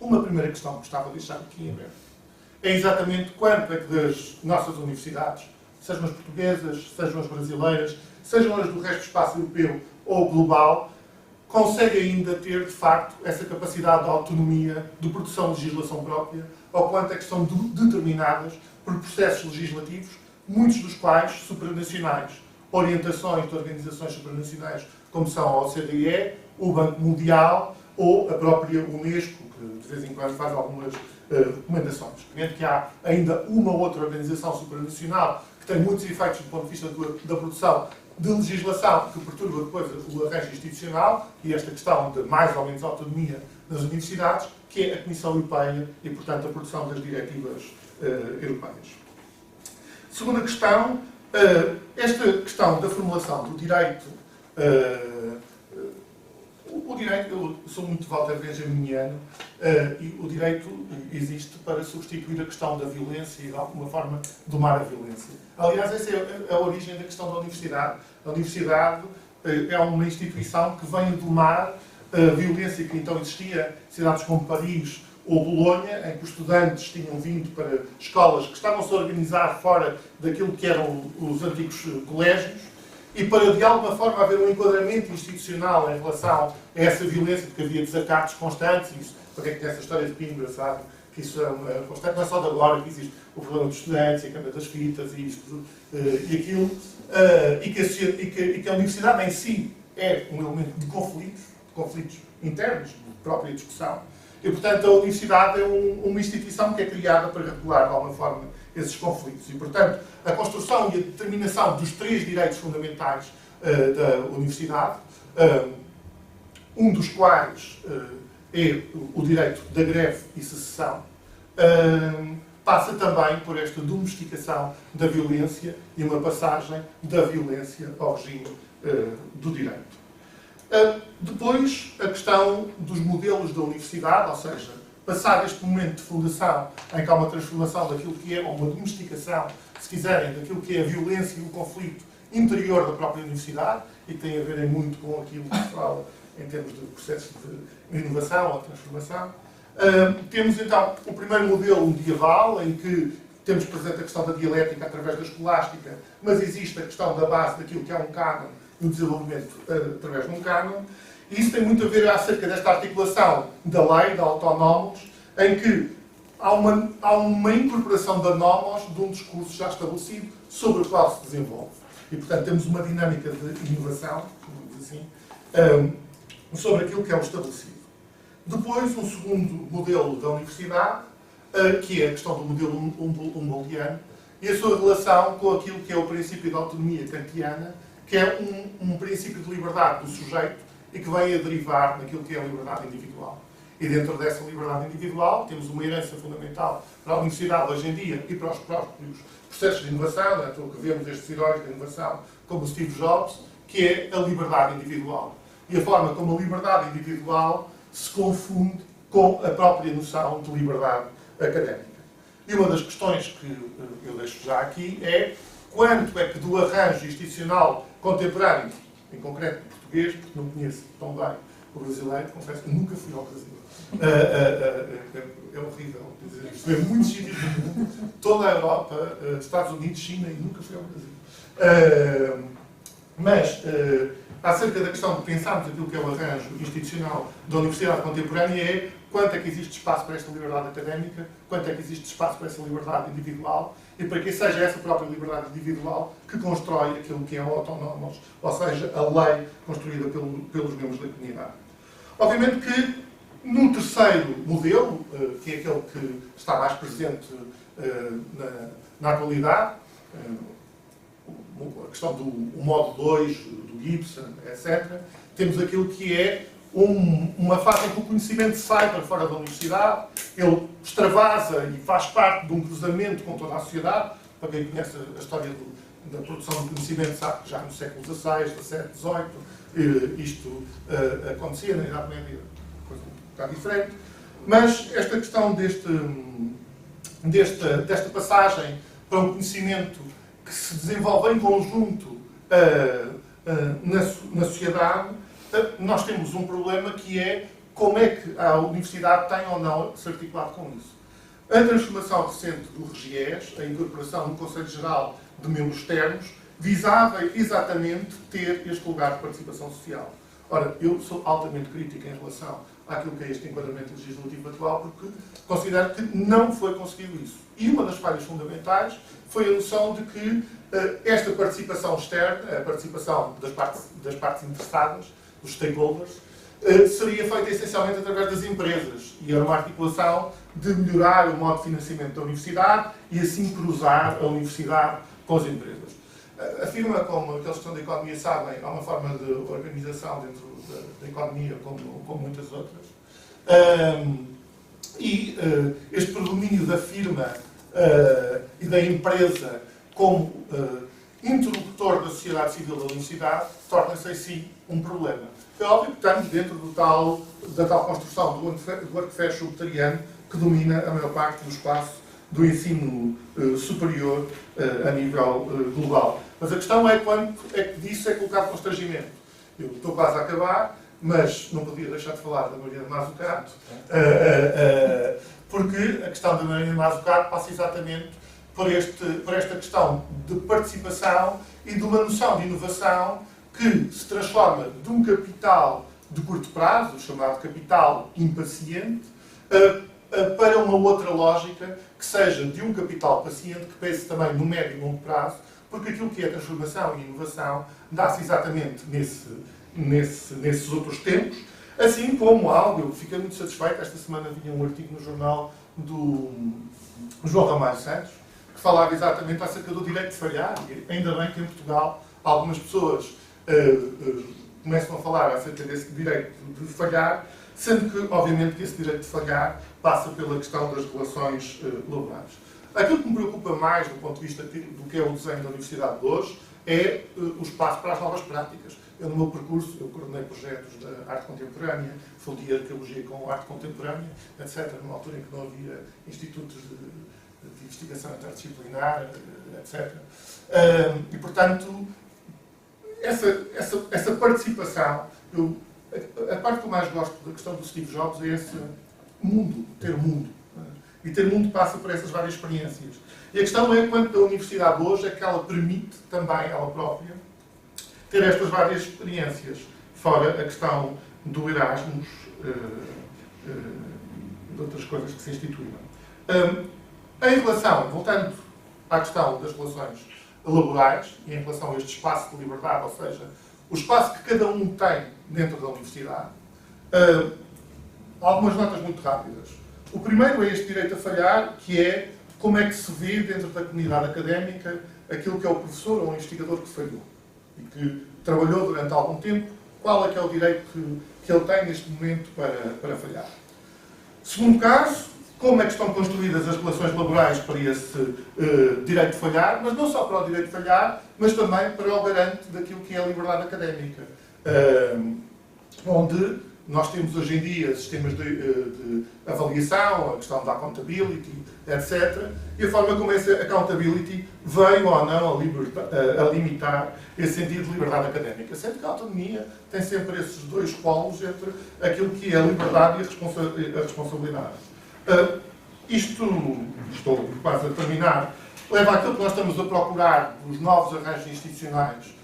Uma primeira questão que gostava de deixar aqui em aberto é exatamente quanto é que das nossas universidades, sejam as portuguesas, sejam as brasileiras, sejam as do resto do espaço europeu ou global, consegue ainda ter, de facto, essa capacidade de autonomia, de produção de legislação própria, ou quanto é que são determinadas por processos legislativos, muitos dos quais supranacionais, orientações de organizações supranacionais, como são a OCDE, o Banco Mundial ou a própria Unesco, que de vez em quando faz algumas recomendações. Vendo que há ainda uma ou outra organização supranacional que tem muitos efeitos do ponto de vista da produção de legislação que perturba depois o arranjo institucional e esta questão de mais ou menos autonomia das universidades, que é a Comissão Europeia e, portanto, a produção das diretivas europeias. Segunda questão, esta questão da formulação do direito. O direito, eu sou muito Walter Benjaminiano, e o direito existe para substituir a questão da violência e, de alguma forma, domar a violência. Aliás, essa é a origem da questão da universidade. A universidade é uma instituição que vem domar a violência que então existia em cidades como Paris ou Bolonha, em que os estudantes tinham vindo para escolas que estavam-se a organizar fora daquilo que eram os antigos colégios, e para, de alguma forma, haver um enquadramento institucional em relação a essa violência, porque havia desacatos constantes, e isso, para quem conhece a história de Coimbra, sabe que isso é uma constante, não é só de agora que existe o problema dos estudantes, e a Câmara das Fitas, e isto e aquilo, e que a universidade em si é um elemento de conflitos internos, de própria discussão. E, portanto, a universidade é uma instituição que é criada para regular, de alguma forma, esses conflitos. E, portanto, a construção e a determinação dos 3 direitos fundamentais da universidade, um dos quais é o direito da greve e secessão, passa também por esta domesticação da violência e uma passagem da violência ao regime do direito. Depois, a questão dos modelos da universidade, ou seja, passar este momento de fundação em que há uma transformação daquilo que é, ou uma domesticação, se quiserem, daquilo que é a violência e o conflito interior da própria universidade, e que tem a ver muito com aquilo que se fala em termos de processos de inovação ou transformação. Temos então o primeiro modelo medieval, em que temos presente a questão da dialética através da escolástica, mas existe a questão da base daquilo que é um cânon e o desenvolvimento através de um cânon. E isso tem muito a ver acerca desta articulação da lei, da autonómos, em que há uma incorporação da nomos de um discurso já estabelecido sobre o qual se desenvolve. E, portanto, temos uma dinâmica de inovação, assim, sobre aquilo que é o estabelecido. Depois, um segundo modelo da universidade, que é a questão do modelo humboldtiano, e a sua relação com aquilo que é o princípio da autonomia kantiana, que é um princípio de liberdade do sujeito e que vem a derivar naquilo que é a liberdade individual. E dentro dessa liberdade individual temos uma herança fundamental para a universidade hoje em dia e para os próprios processos de inovação, né? O que vemos estes heróis da inovação, como o Steve Jobs, que é a liberdade individual. E a forma como a liberdade individual se confunde com a própria noção de liberdade académica. E uma das questões que eu deixo já aqui é quanto é que do arranjo institucional contemporâneo, em concreto português, porque não conheço tão bem o brasileiro, confesso que nunca fui ao Brasil. É horrível. Estive em muitos sítios do mundo, toda a Europa, Estados Unidos, China, e nunca fui ao Brasil. Mas, acerca da questão de pensarmos aquilo que é o arranjo institucional da universidade contemporânea, é quanto é que existe espaço para esta liberdade académica, quanto é que existe espaço para essa liberdade individual, e para que seja essa própria liberdade individual que constrói aquilo que é o autonómos, ou seja, a lei construída pelos membros da comunidade. Obviamente que, no terceiro modelo, que é aquele que está mais presente na atualidade, a questão do modo 2, do Gibson, etc., temos aquilo que é uma fase em que o conhecimento sai para fora da universidade, ele extravasa e faz parte de um cruzamento com toda a sociedade. Para quem conhece a história da produção de conhecimento sabe que já no século XVI, XVII, XVIII, isto acontecia, na Idade Média, coisa um bocado diferente. Mas esta questão desta passagem para um conhecimento que se desenvolve em conjunto na sociedade, nós temos um problema que é como é que a universidade tem ou não se articulado com isso. A transformação recente do RGES, a incorporação no Conselho Geral de membros externos, visava exatamente ter este lugar de participação social. Ora, eu sou altamente crítico em relação àquilo que é este enquadramento legislativo atual, porque considero que não foi conseguido isso. E uma das falhas fundamentais foi a noção de que esta participação externa, a participação das partes interessadas, dos stakeholders, seria feita essencialmente através das empresas. E era uma articulação de melhorar o modo de financiamento da universidade e assim cruzar a universidade com as empresas. Afirma, como aqueles que estão da economia sabem, há uma forma de organização dentro da economia, como muitas outras. Este predomínio da firma e da empresa como interlocutor da sociedade civil da universidade torna-se em si um problema. É óbvio que estamos dentro da tal construção do arco-fair subterrâneo que domina a maior parte do espaço do ensino superior a nível global. Mas a questão é quanto é que disso é colocado constrangimento. Eu estou quase a acabar, mas não podia deixar de falar da Maria de Mazzucato, porque a questão da Maria de Mazzucato passa exatamente por esta questão de participação e de uma noção de inovação que se transforma de um capital de curto prazo, chamado capital impaciente, para uma outra lógica que seja de um capital paciente que pense também no médio e longo prazo, porque aquilo que é transformação e inovação dá-se exatamente nesses outros tempos, assim como algo, eu fiquei muito satisfeito, esta semana vinha um artigo no jornal do João Ramalho Santos, que falava exatamente acerca do direito de falhar, e ainda bem que em Portugal algumas pessoas começam a falar acerca desse direito de falhar, sendo que, obviamente, que esse direito de falhar passa pela questão das relações laborais. Aquilo que me preocupa mais, do ponto de vista do que é o desenho da Universidade de hoje, é o espaço para as novas práticas. Eu, no meu percurso, eu coordenei projetos da arte contemporânea, fundei arqueologia com arte contemporânea, etc., numa altura em que não havia institutos de investigação interdisciplinar, etc. E, portanto, essa participação, a parte que eu mais gosto da questão do Steve Jobs é esse mundo, ter mundo. E ter mundo passa por essas várias experiências. E a questão é quanto a universidade hoje é que ela permite também, ela própria, ter estas várias experiências, fora a questão do Erasmus, de outras coisas que se instituíram. Em relação, voltando à questão das relações laborais e em relação a este espaço de liberdade, ou seja, o espaço que cada um tem dentro da universidade, algumas notas muito rápidas. O primeiro é este direito a falhar, que é como é que se vê dentro da comunidade académica aquilo que é o professor ou o investigador que falhou e que trabalhou durante algum tempo, qual é que é o direito que ele tem neste momento para falhar. Segundo caso, como é que estão construídas as relações laborais para esse direito de falhar, mas não só para o direito de falhar, mas também para o garante daquilo que é a liberdade académica. Onde nós temos hoje em dia sistemas de avaliação, a questão da accountability, etc. E a forma como essa accountability veio ou não a limitar esse sentido de liberdade académica. Sendo que a autonomia tem sempre esses dois polos entre aquilo que é a liberdade e a responsabilidade. Isto, estou quase a terminar, leva àquilo que nós estamos a procurar dos novos arranjos institucionais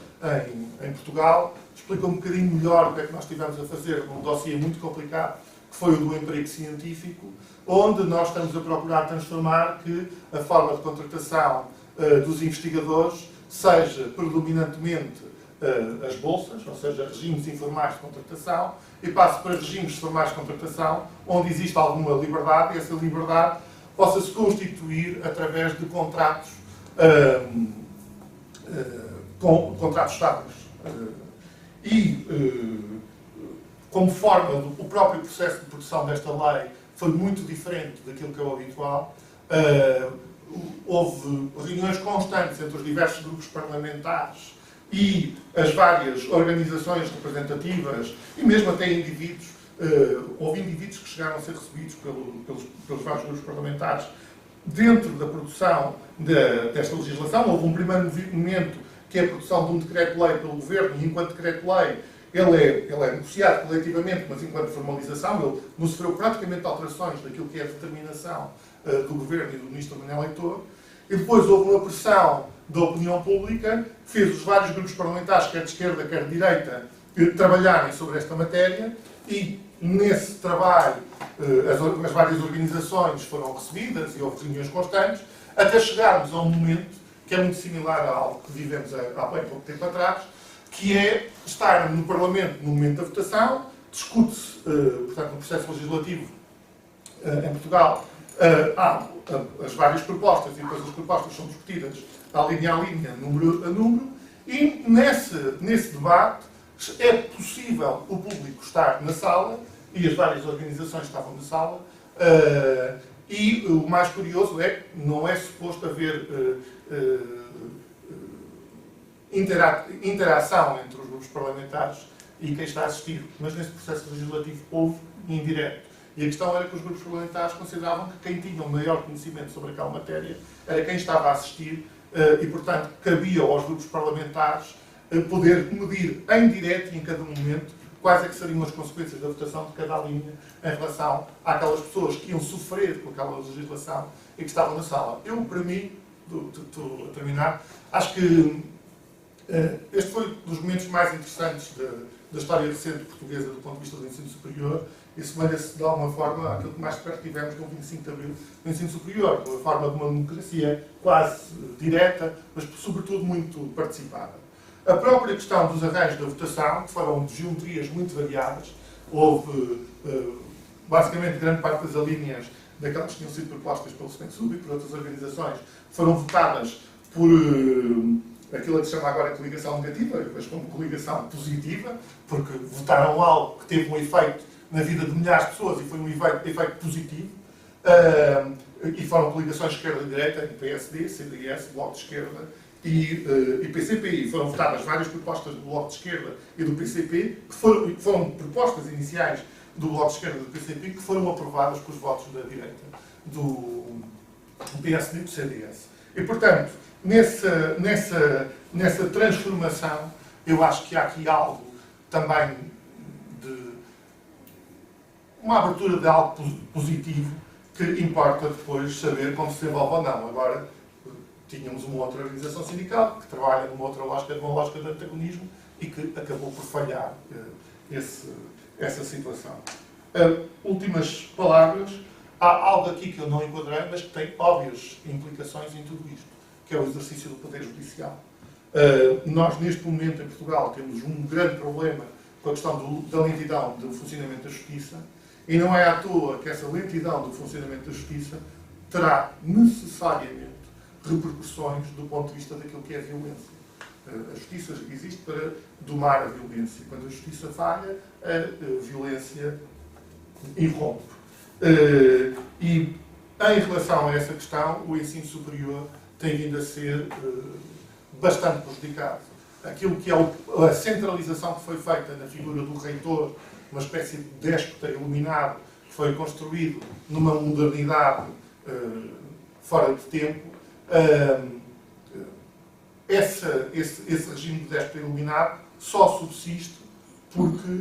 em Portugal. Explica um bocadinho melhor o que é que nós estivemos a fazer num dossiê muito complicado, que foi o do emprego científico, onde nós estamos a procurar transformar que a forma de contratação dos investigadores seja predominantemente as bolsas, ou seja, regimes informais de contratação, e passe para regimes formais de contratação, onde existe alguma liberdade, e essa liberdade possa se constituir através de contratos, contratos estáveis. Como forma, o próprio processo de produção desta lei foi muito diferente daquilo que é o habitual. Houve reuniões constantes entre os diversos grupos parlamentares e as várias organizações representativas e mesmo até indivíduos. Houve indivíduos que chegaram a ser recebidos pelos vários grupos parlamentares dentro da produção desta legislação. Houve um primeiro movimento que é a produção de um decreto-lei pelo Governo, e enquanto decreto-lei ele é negociado coletivamente, mas enquanto formalização, ele não sofreu praticamente alterações daquilo que é a determinação do Governo e do Ministro Manuel Leitor. E depois houve uma pressão da opinião pública que fez os vários grupos parlamentares, quer de esquerda, quer de direita, trabalharem sobre esta matéria, e nesse trabalho as várias organizações foram recebidas e houve reuniões constantes, até chegarmos a um momento que é muito similar a algo que vivemos há bem pouco tempo atrás, que é estar no Parlamento no momento da votação, discute-se, portanto, no processo legislativo em Portugal, há as várias propostas, e depois as propostas são discutidas à linha, número a número, e nesse debate é possível o público estar na sala, e as várias organizações estavam na sala, e o mais curioso é que não é suposto haver interação entre os grupos parlamentares e quem está a assistir, mas nesse processo legislativo houve indireto. E a questão era que os grupos parlamentares consideravam que quem tinha o maior conhecimento sobre aquela matéria era quem estava a assistir e, portanto, cabia aos grupos parlamentares poder medir em direto e em cada momento quais é que seriam as consequências da votação de cada linha em relação àquelas pessoas que iam sofrer com aquela legislação e que estavam na sala. Eu, para mim, estou a terminar, acho que este foi um dos momentos mais interessantes da história recente portuguesa do ponto de vista do ensino superior e semelha-se de alguma forma àquilo que mais perto tivemos no 25 de Abril do ensino superior, de uma forma de uma democracia quase direta, mas sobretudo muito participada. A própria questão dos arranjos da votação, que foram de geometrias muito variadas, houve basicamente grande parte das alíneas daquelas que tinham sido propostas pelo SPENSUB e por outras organizações, foram votadas por aquilo que se chama agora de coligação negativa, mas como coligação positiva, porque votaram algo que teve um efeito na vida de milhares de pessoas e foi um efeito positivo. E foram coligações esquerda-direita, PSD, CDS, Bloco de Esquerda e PCP. E foram votadas várias propostas do Bloco de Esquerda e do PCP, que foram propostas iniciais do Bloco de Esquerda e do PCP, que foram aprovadas com os votos da direita, do PSD e do CDS. E, portanto, nessa transformação, eu acho que há aqui algo também de uma abertura de algo positivo que importa depois saber como se desenvolve ou não. Agora, tínhamos uma outra organização sindical que trabalha numa outra lógica, numa lógica de antagonismo e que acabou por falhar essa situação. Últimas palavras. Há algo aqui que eu não enquadrei, mas que tem óbvias implicações em tudo isto, que é o exercício do poder judicial. Nós, neste momento, em Portugal, temos um grande problema com a questão da lentidão do funcionamento da justiça, e não é à toa que essa lentidão do funcionamento da justiça terá necessariamente repercussões do ponto de vista daquilo que é a violência. A justiça existe para domar a violência. Quando a justiça falha, a violência irrompe. E em relação a essa questão, o ensino superior tem vindo a ser bastante prejudicado. Aquilo que é a centralização que foi feita na figura do reitor, uma espécie de déspota iluminado, que foi construído numa modernidade fora de tempo, esse regime de déspota iluminado só subsiste porque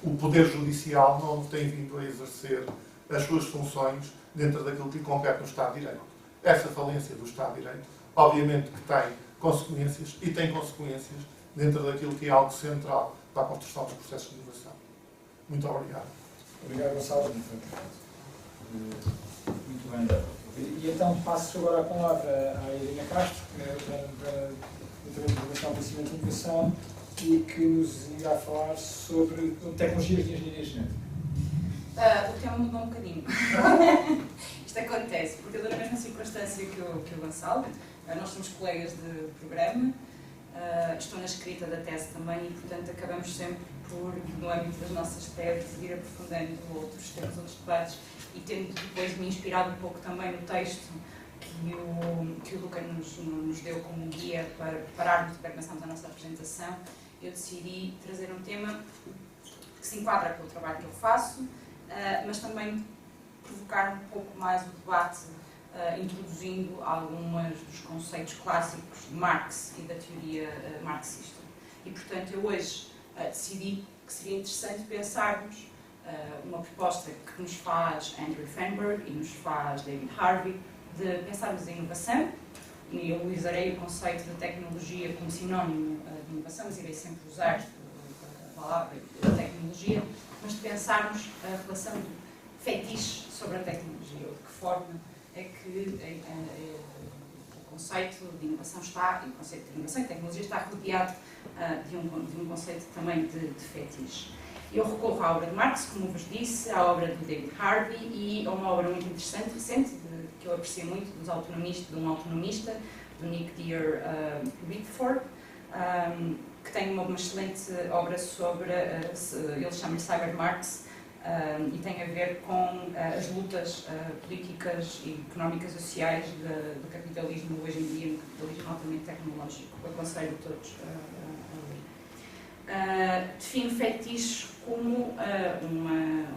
o Poder Judicial não tem vindo a exercer as suas funções dentro daquilo que lhe compete no Estado de Direito. Essa falência do Estado de Direito, obviamente que tem consequências, e tem consequências dentro daquilo que é algo central para a construção dos processos de inovação. Muito obrigado. Obrigado, Gonçalo. Muito bem. E então passo agora a palavra à Irina Castro, para a Intervenção ao Conhecimento e Inovação, e que nos irá falar sobre tecnologias de engenharia genética. O tema mudou um bocadinho. Isto acontece, porque eu, na mesma circunstância que o Gonçalo, nós somos colegas de programa, estou na escrita da tese também, e portanto acabamos sempre por, no âmbito das nossas teses, ir aprofundando outros temas, outros debates, e tendo depois me inspirado um pouco também no texto que o Luca nos deu como guia para prepararmos e para começarmos a nossa apresentação, eu decidi trazer um tema que se enquadra com o trabalho que eu faço, mas também provocar um pouco mais o debate, introduzindo alguns dos conceitos clássicos de Marx e da teoria marxista. e, portanto, eu hoje decidi que seria interessante pensarmos uma proposta que nos faz Andrew Feinberg e nos faz David Harvey, de pensarmos em inovação, e eu usarei o conceito de tecnologia como sinónimo de inovação, mas irei sempre usar a palavra tecnologia, mas de pensarmos a relação do fetiche sobre a tecnologia, ou de que forma é que o conceito de inovação está, e o conceito de inovação e tecnologia está rodeado de um conceito também de fetiche. Eu recorro à obra de Marx, como vos disse, à obra de David Harvey e a uma obra muito interessante, recente, que eu aprecio muito, de um autonomista, do Nick Dear Whitford, que tem uma excelente obra sobre, ele chama-lhe Cyber Marx, e tem a ver com as lutas políticas e económicas e sociais do capitalismo hoje em dia, no capitalismo altamente tecnológico. Eu aconselho a todos a ler. Define fetiche como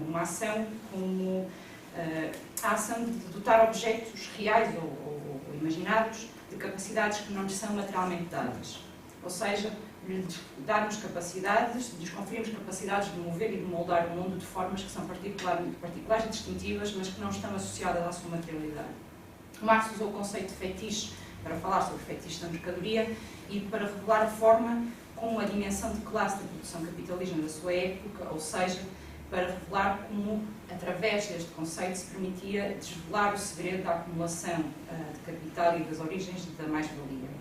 uma ação, como a ação de dotar objetos reais ou imaginados de capacidades que não lhes são materialmente dadas. Ou seja, lhes darmos capacidades, lhes conferimos capacidades de mover e de moldar o mundo de formas que são particulares e distintivas, mas que não estão associadas à sua materialidade. Marx usou o conceito de fetiche para falar sobre o fetiche da mercadoria e para revelar a forma como a dimensão de classe da produção capitalismo da sua época, ou seja, para revelar como, através deste conceito, se permitia desvelar o segredo da acumulação de capital e das origens da mais-valia.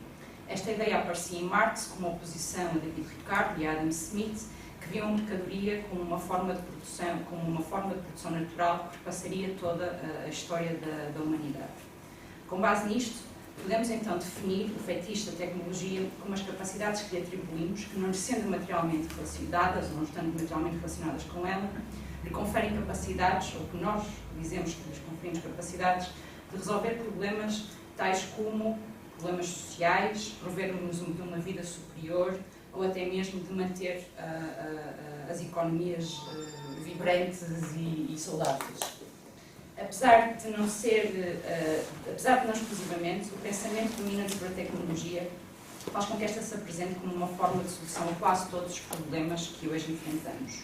Esta ideia aparecia em Marx como oposição a David Ricardo e a Adam Smith, que viam a mercadoria como uma forma de produção natural que passaria toda a história da humanidade. Com base nisto, podemos então definir o fetiche da tecnologia como as capacidades que lhe atribuímos, que não sendo materialmente relacionadas ou não estando materialmente relacionadas com ela, lhe conferem capacidades, ou que nós dizemos que lhes conferimos capacidades, de resolver problemas tais como problemas sociais, prover-nos de uma vida superior, ou até mesmo de manter as economias vibrantes e saudáveis. Apesar de não exclusivamente, o pensamento dominante sobre a tecnologia faz com que esta se apresente como uma forma de solução a quase todos os problemas que hoje enfrentamos.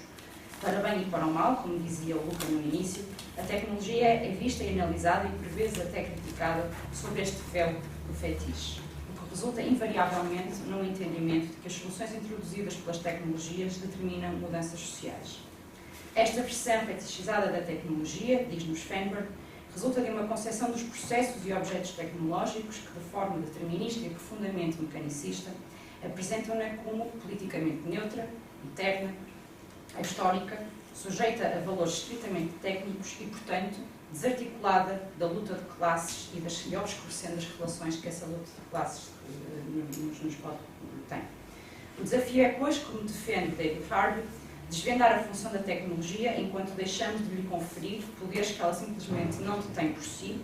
Para bem e para o mal, como dizia o Luca no início, a tecnologia é vista e analisada e por vezes até criticada sobre este véu do fetiche, o que resulta invariavelmente no entendimento de que as soluções introduzidas pelas tecnologias determinam mudanças sociais. Esta versão fetichizada da tecnologia, diz-nos Feinberg, resulta de uma concepção dos processos e objetos tecnológicos que, de forma determinista e profundamente mecanicista, apresentam-na como politicamente neutra, interna, histórica, sujeita a valores estritamente técnicos e, portanto, desarticulada da luta de classes e obscurecendo as relações que essa luta de classes tem. O desafio é, pois, como defende David Harvey, desvendar a função da tecnologia enquanto deixamos de lhe conferir poderes que ela simplesmente não detém por si,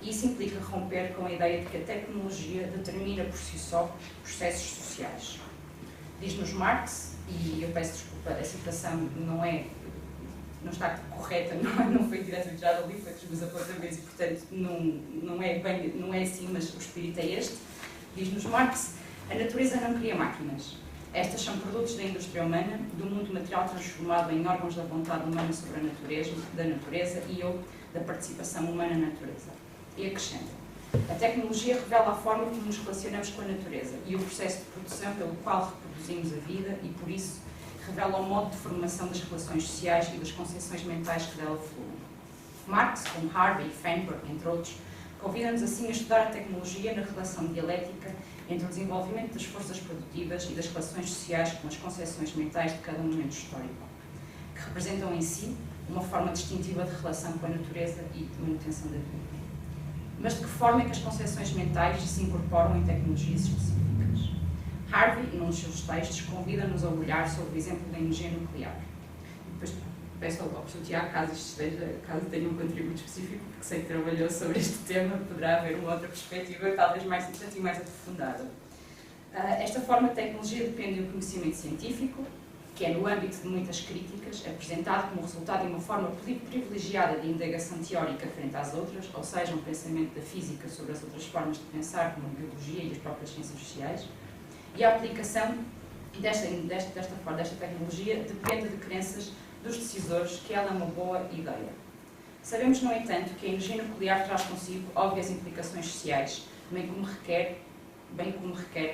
e isso implica romper com a ideia de que a tecnologia determina por si só processos sociais. Diz-nos Marx, e eu peço desculpa, a citação não está correta, não foi diretamente tirada ali, foi dos meus apontamentos e, portanto, não é assim, mas o espírito é este. Diz-nos Marx, a natureza não cria máquinas. Estas são produtos da indústria humana, do mundo material transformado em órgãos da vontade humana sobre da natureza e ou da participação humana na natureza. E acrescenta, a tecnologia revela a forma como nos relacionamos com a natureza e o processo de produção pelo qual reproduzimos a vida e, por isso, revela o modo de formação das relações sociais e das concepções mentais que dela fluem. Marx, como Harvey, Feinberg, entre outros, convida-nos assim a estudar a tecnologia na relação dialética entre o desenvolvimento das forças produtivas e das relações sociais com as concepções mentais de cada momento histórico, que representam em si uma forma distintiva de relação com a natureza e de manutenção da vida. Mas de que forma é que as concepções mentais se incorporam em tecnologias específicas? Harvey, num dos seus textos, convida-nos a olhar sobre o exemplo da energia nuclear. Depois peço ao professor Tiago, caso tenha um contributo específico, porque sei que trabalhou sobre este tema, poderá haver uma outra perspectiva, talvez mais interessante e mais aprofundada. Esta forma de tecnologia depende do conhecimento científico, que é, no âmbito de muitas críticas, apresentado como resultado de uma forma privilegiada de indagação teórica frente às outras, ou seja, um pensamento da física sobre as outras formas de pensar, como a biologia e as próprias ciências sociais, e a aplicação desta tecnologia depende de crenças dos decisores que ela é uma boa ideia. Sabemos, no entanto, que a energia nuclear traz consigo óbvias implicações sociais, bem como requer,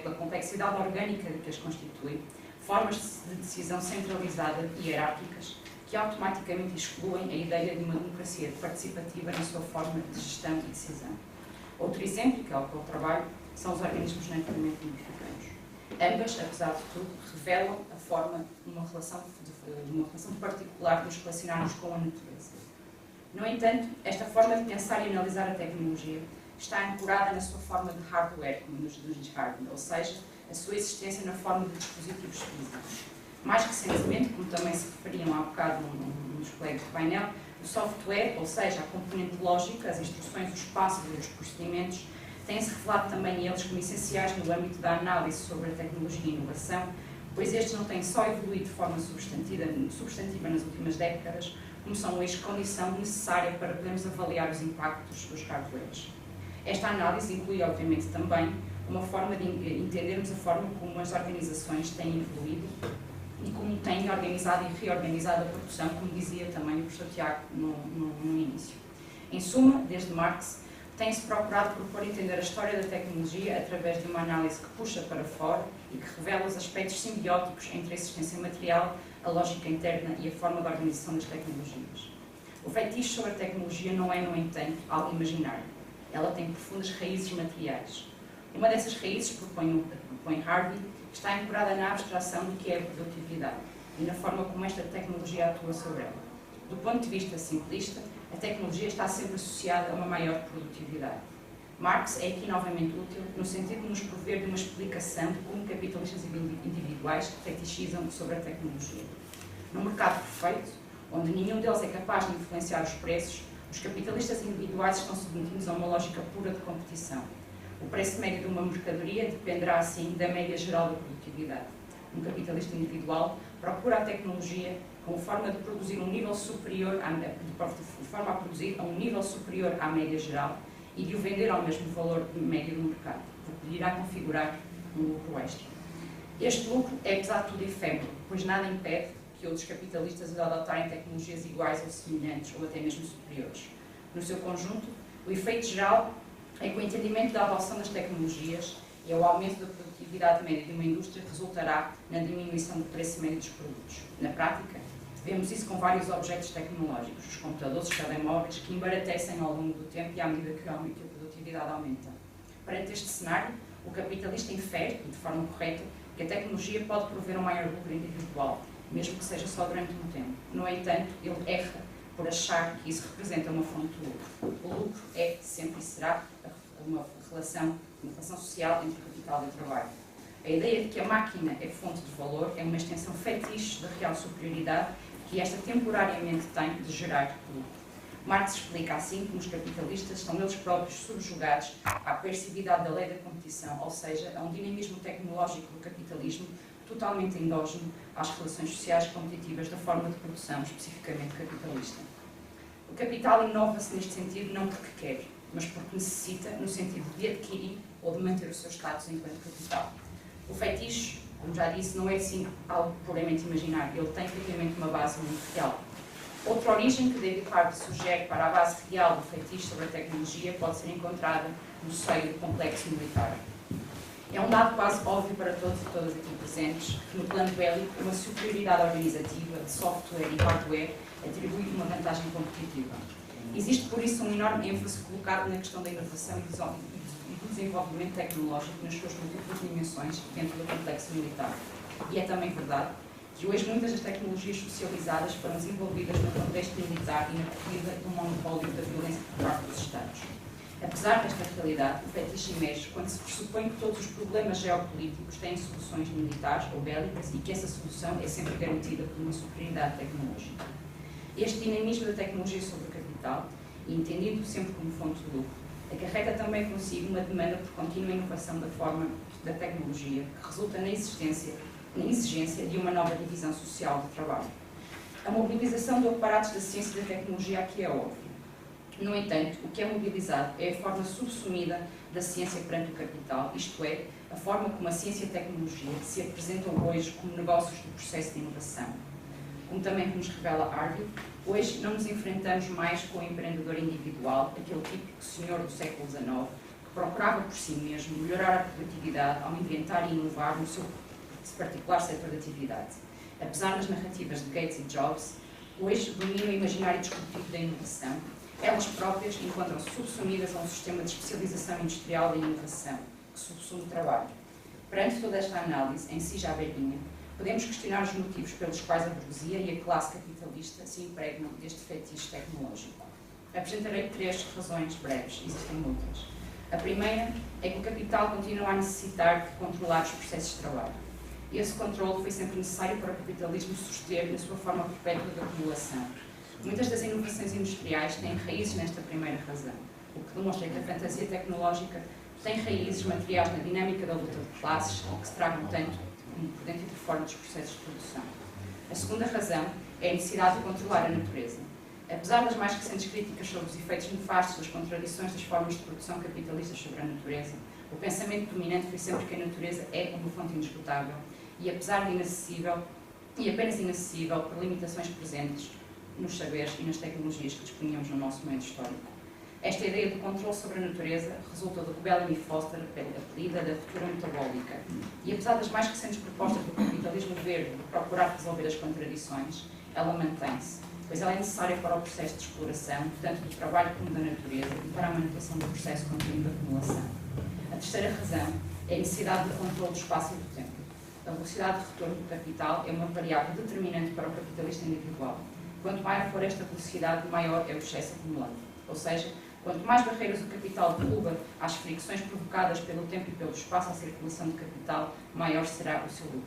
pela complexidade orgânica que as constitui, formas de decisão centralizada e hierárquicas que automaticamente excluem a ideia de uma democracia participativa na sua forma de gestão e decisão. Outro exemplo, que é o que eu trabalho, são os organismos geneticamente modificados. Ambas, apesar de tudo, revelam a forma de uma relação particular de nos relacionarmos com a natureza. No entanto, esta forma de pensar e analisar a tecnologia está ancorada na sua forma de hardware, como nos diz Harvey, ou seja, a sua existência na forma de dispositivos físicos. Mais recentemente, como também se referiam há bocado nos colegas do painel, o software, ou seja, a componente lógica, as instruções, os passos e os procedimentos, têm-se revelado também eles como essenciais no âmbito da análise sobre a tecnologia e inovação, pois estes não têm só evoluído de forma substantiva nas últimas décadas, como são hoje condição necessária para podermos avaliar os impactos dos hardwares. Esta análise inclui, obviamente, também uma forma de entendermos a forma como as organizações têm evoluído e como têm organizado e reorganizado a produção, como dizia também o professor Tiago no início. Em suma, desde Marx, tem-se procurado propor entender a história da tecnologia através de uma análise que puxa para fora e que revela os aspectos simbióticos entre a existência material, a lógica interna e a forma de organização das tecnologias. O feitiço sobre a tecnologia não é, no entanto, algo imaginário. Ela tem profundas raízes materiais. Uma dessas raízes, propõe Harvey, está ancorada na abstração do que é a produtividade e na forma como esta tecnologia atua sobre ela. Do ponto de vista simplista, a tecnologia está sempre associada a uma maior produtividade. Marx é aqui novamente útil no sentido de nos prover de uma explicação de como capitalistas individuais fetichizam sobre a tecnologia. Num mercado perfeito, onde nenhum deles é capaz de influenciar os preços, os capitalistas individuais estão submetidos a uma lógica pura de competição. O preço médio de uma mercadoria dependerá, assim, da média geral da produtividade. Um capitalista individual procura a tecnologia como forma de produzir um nível superior, de forma a produzir a um nível superior à média geral e de o vender ao mesmo valor médio do mercado, o que irá configurar um lucro extra. Este lucro é, apesar de tudo, efêmero, pois nada impede que outros capitalistas adotarem tecnologias iguais ou semelhantes, ou até mesmo superiores. No seu conjunto, o efeito geral é que o entendimento da adoção das tecnologias e o aumento da produtividade média de uma indústria resultará na diminuição do preço médio dos produtos. Na prática, vemos isso com vários objetos tecnológicos, os computadores, os telemóveis, que embaratecem ao longo do tempo e à medida que a produtividade aumenta. Perante este cenário, o capitalista infere, e de forma correta, que a tecnologia pode prover um maior lucro individual, mesmo que seja só durante um tempo. No entanto, ele erra por achar que isso representa uma fonte de lucro. O lucro é, sempre e será, uma relação social entre capital e trabalho. A ideia de que a máquina é fonte de valor é uma extensão fetiche da real superioridade que esta temporariamente tem de gerar lucro. Marx explica assim como os capitalistas são eles próprios subjugados à coercividade da lei da competição, ou seja, a um dinamismo tecnológico do capitalismo totalmente endógeno às relações sociais competitivas da forma de produção, especificamente capitalista. O capital inova-se neste sentido não porque quer, mas porque necessita, no sentido de adquirir ou de manter o seu status enquanto capital. O feitiço, como já disse, não é assim algo puramente imaginário, ele tem efetivamente uma base muito real. Outra origem que David Harvey sugere para a base real do feitiço sobre a tecnologia pode ser encontrada no seio do complexo militar. É um dado quase óbvio para todos e todas aqui presentes que no plano bélico uma superioridade organizativa de software e hardware atribui uma vantagem competitiva. Existe por isso um enorme ênfase colocado na questão da inovação e do desenvolvimento tecnológico nas suas múltiplas dimensões dentro do complexo militar. E é também verdade que hoje muitas das tecnologias socializadas foram desenvolvidas no contexto militar e na corrida do monopólio da violência por parte dos Estados. Apesar desta realidade, o fetiche emerge quando se pressupõe que todos os problemas geopolíticos têm soluções militares ou bélicas e que essa solução é sempre garantida por uma superioridade tecnológica. Este dinamismo da tecnologia sobre o capital, e entendido sempre como fonte de lucro, acarreta também consigo uma demanda por contínua inovação da forma da tecnologia, que resulta na exigência de uma nova divisão social do trabalho. A mobilização de aparatos da ciência e da tecnologia aqui é óbvia. No entanto, o que é mobilizado é a forma subsumida da ciência perante o capital, isto é, a forma como a ciência e a tecnologia se apresentam hoje como negócios do processo de inovação. Como também nos revela Harvey, hoje não nos enfrentamos mais com o empreendedor individual, aquele típico senhor do século XIX, que procurava por si mesmo melhorar a produtividade ao inventar e inovar no seu particular setor de atividade. Apesar das narrativas de Gates e Jobs, hoje domina o imaginário disruptivo da inovação. Elas próprias encontram-se subsumidas a um sistema de especialização industrial da inovação, que subsume o trabalho. Perante toda esta análise, em si já velhinha, podemos questionar os motivos pelos quais a burguesia e a classe capitalista se impregnam deste fetiche tecnológico. Apresentarei 3 razões breves, existem outras. A primeira é que o capital continua a necessitar de controlar os processos de trabalho. E esse controle foi sempre necessário para o capitalismo suster na sua forma perpétua de acumulação. Muitas das inovações industriais têm raízes nesta primeira razão, o que demonstra que a fantasia tecnológica tem raízes materiais na dinâmica da luta de classes que se tragam tanto por dentro e por fora dos processos de produção. A segunda razão é a necessidade de controlar a natureza. Apesar das mais recentes críticas sobre os efeitos nefastos das contradições das formas de produção capitalistas sobre a natureza, o pensamento dominante foi sempre que a natureza é uma fonte inesgotável e, apesar de inacessível, e apenas inacessível por limitações presentes nos saberes e nas tecnologias que disponhamos no nosso meio histórico. Esta ideia de controle sobre a natureza resultou do que Bellamy Foster apelida da ruptura metabólica. E apesar das mais recentes propostas do capitalismo verde de procurar resolver as contradições, ela mantém-se, pois ela é necessária para o processo de exploração, tanto do trabalho como da natureza, e para a manutenção do processo contínuo de acumulação. A terceira razão é a necessidade de controle do espaço e do tempo. A velocidade de retorno do capital é uma variável determinante para o capitalista individual. Quanto maior for esta velocidade, maior é o excesso acumulado. Ou seja, quanto mais barreiras o capital derruba às fricções provocadas pelo tempo e pelo espaço à circulação de capital, maior será o seu lucro.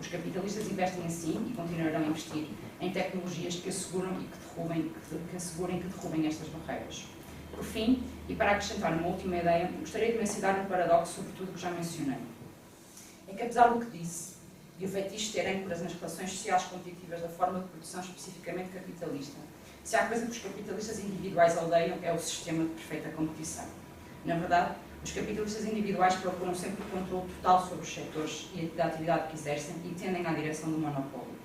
Os capitalistas investem assim e continuarão a investir em tecnologias que asseguram que derrubem estas barreiras. Por fim, e para acrescentar uma última ideia, gostaria de mencionar um paradoxo sobre tudo que já mencionei. É que, apesar do que disse, e o fetiche ter âncoras nas relações sociais competitivas da forma de produção especificamente capitalista, se há coisa que os capitalistas individuais odeiam é o sistema de perfeita competição. Na verdade, os capitalistas individuais procuram sempre o controle total sobre os setores e da atividade que exercem e tendem à direção do monopólio.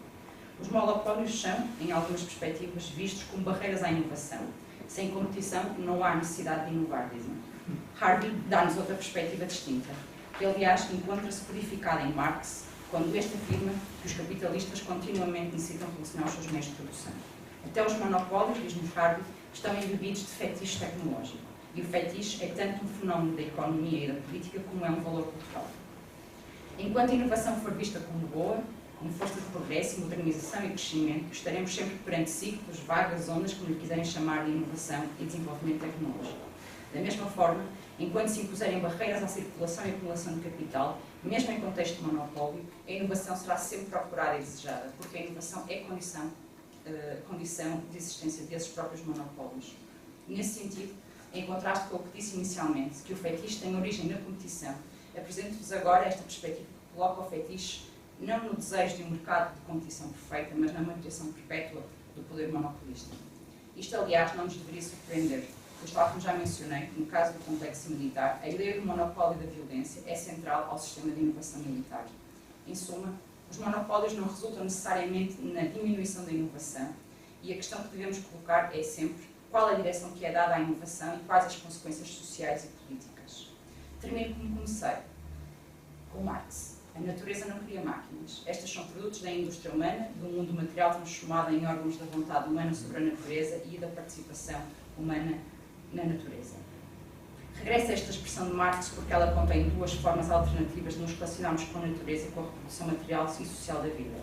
Os monopólios são, em algumas perspectivas, vistos como barreiras à inovação. Sem competição, não há necessidade de inovar, dizem. Harvey dá-nos outra perspectiva distinta, que, aliás, encontra-se codificada em Marx, quando este afirma que os capitalistas continuamente necessitam relacionar os seus meios de produção. Até os monopólios, diz-nos Harvey, estão embebidos de fetiche tecnológico. E o fetiche é tanto um fenómeno da economia e da política como é um valor cultural. Enquanto a inovação for vista como boa, como força de progresso, modernização e crescimento, estaremos sempre perante ciclos, vagas, ondas, como lhe quiserem chamar, de inovação e desenvolvimento tecnológico. Da mesma forma, enquanto se impuserem barreiras à circulação e acumulação de capital, mesmo em contexto de monopólio, a inovação será sempre procurada e desejada, porque a inovação é condição de existência desses próprios monopólios. Nesse sentido, em contraste com o que disse inicialmente, que o fetiche tem origem na competição, apresento-vos agora esta perspectiva que coloca o fetiche não no desejo de um mercado de competição perfeita, mas na manutenção perpétua do poder monopolista. Isto, aliás, não nos deveria surpreender, pois, tal como já mencionei, no caso do complexo militar, a ideia do monopólio da violência é central ao sistema de inovação militar. Em suma, os monopólios não resultam necessariamente na diminuição da inovação, e a questão que devemos colocar é sempre qual a direção que é dada à inovação e quais as consequências sociais e políticas. Termino como comecei, com Marx. A natureza não cria máquinas. Estas são produtos da indústria humana, do mundo material transformado em órgãos da vontade humana sobre a natureza e da participação humana na natureza. Regresso a esta expressão de Marx porque ela contém 2 formas alternativas de nos relacionarmos com a natureza e com a reprodução material e social da vida.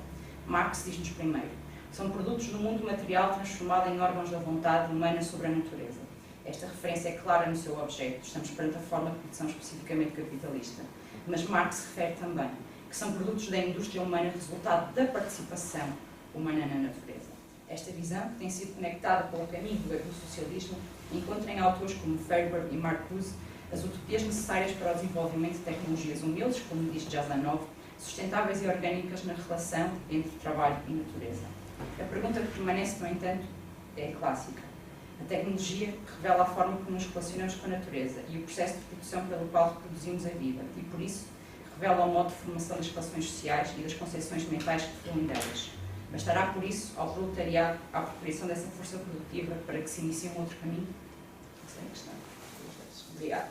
Marx diz-nos primeiro: são produtos do mundo material transformado em órgãos da vontade humana sobre a natureza. Esta referência é clara no seu objeto, estamos perante a forma de produção especificamente capitalista. Mas Marx refere também que são produtos da indústria humana resultado da participação humana na natureza. Esta visão, que tem sido conectada com o caminho do socialismo, encontra em autores como Ferber e Marcuse as utopias necessárias para o desenvolvimento de tecnologias humildes, como diz Jazanov, sustentáveis e orgânicas na relação entre trabalho e natureza. A pergunta que permanece, no entanto, é clássica. A tecnologia revela a forma como nos relacionamos com a natureza e o processo de produção pelo qual reproduzimos a vida e, por isso, revela o modo de formação das relações sociais e das concepções mentais que fluem delas. Bastará, por isso, ao proletariado a apropriação dessa força produtiva para que se inicie um outro caminho? Essa é a questão. Obrigada.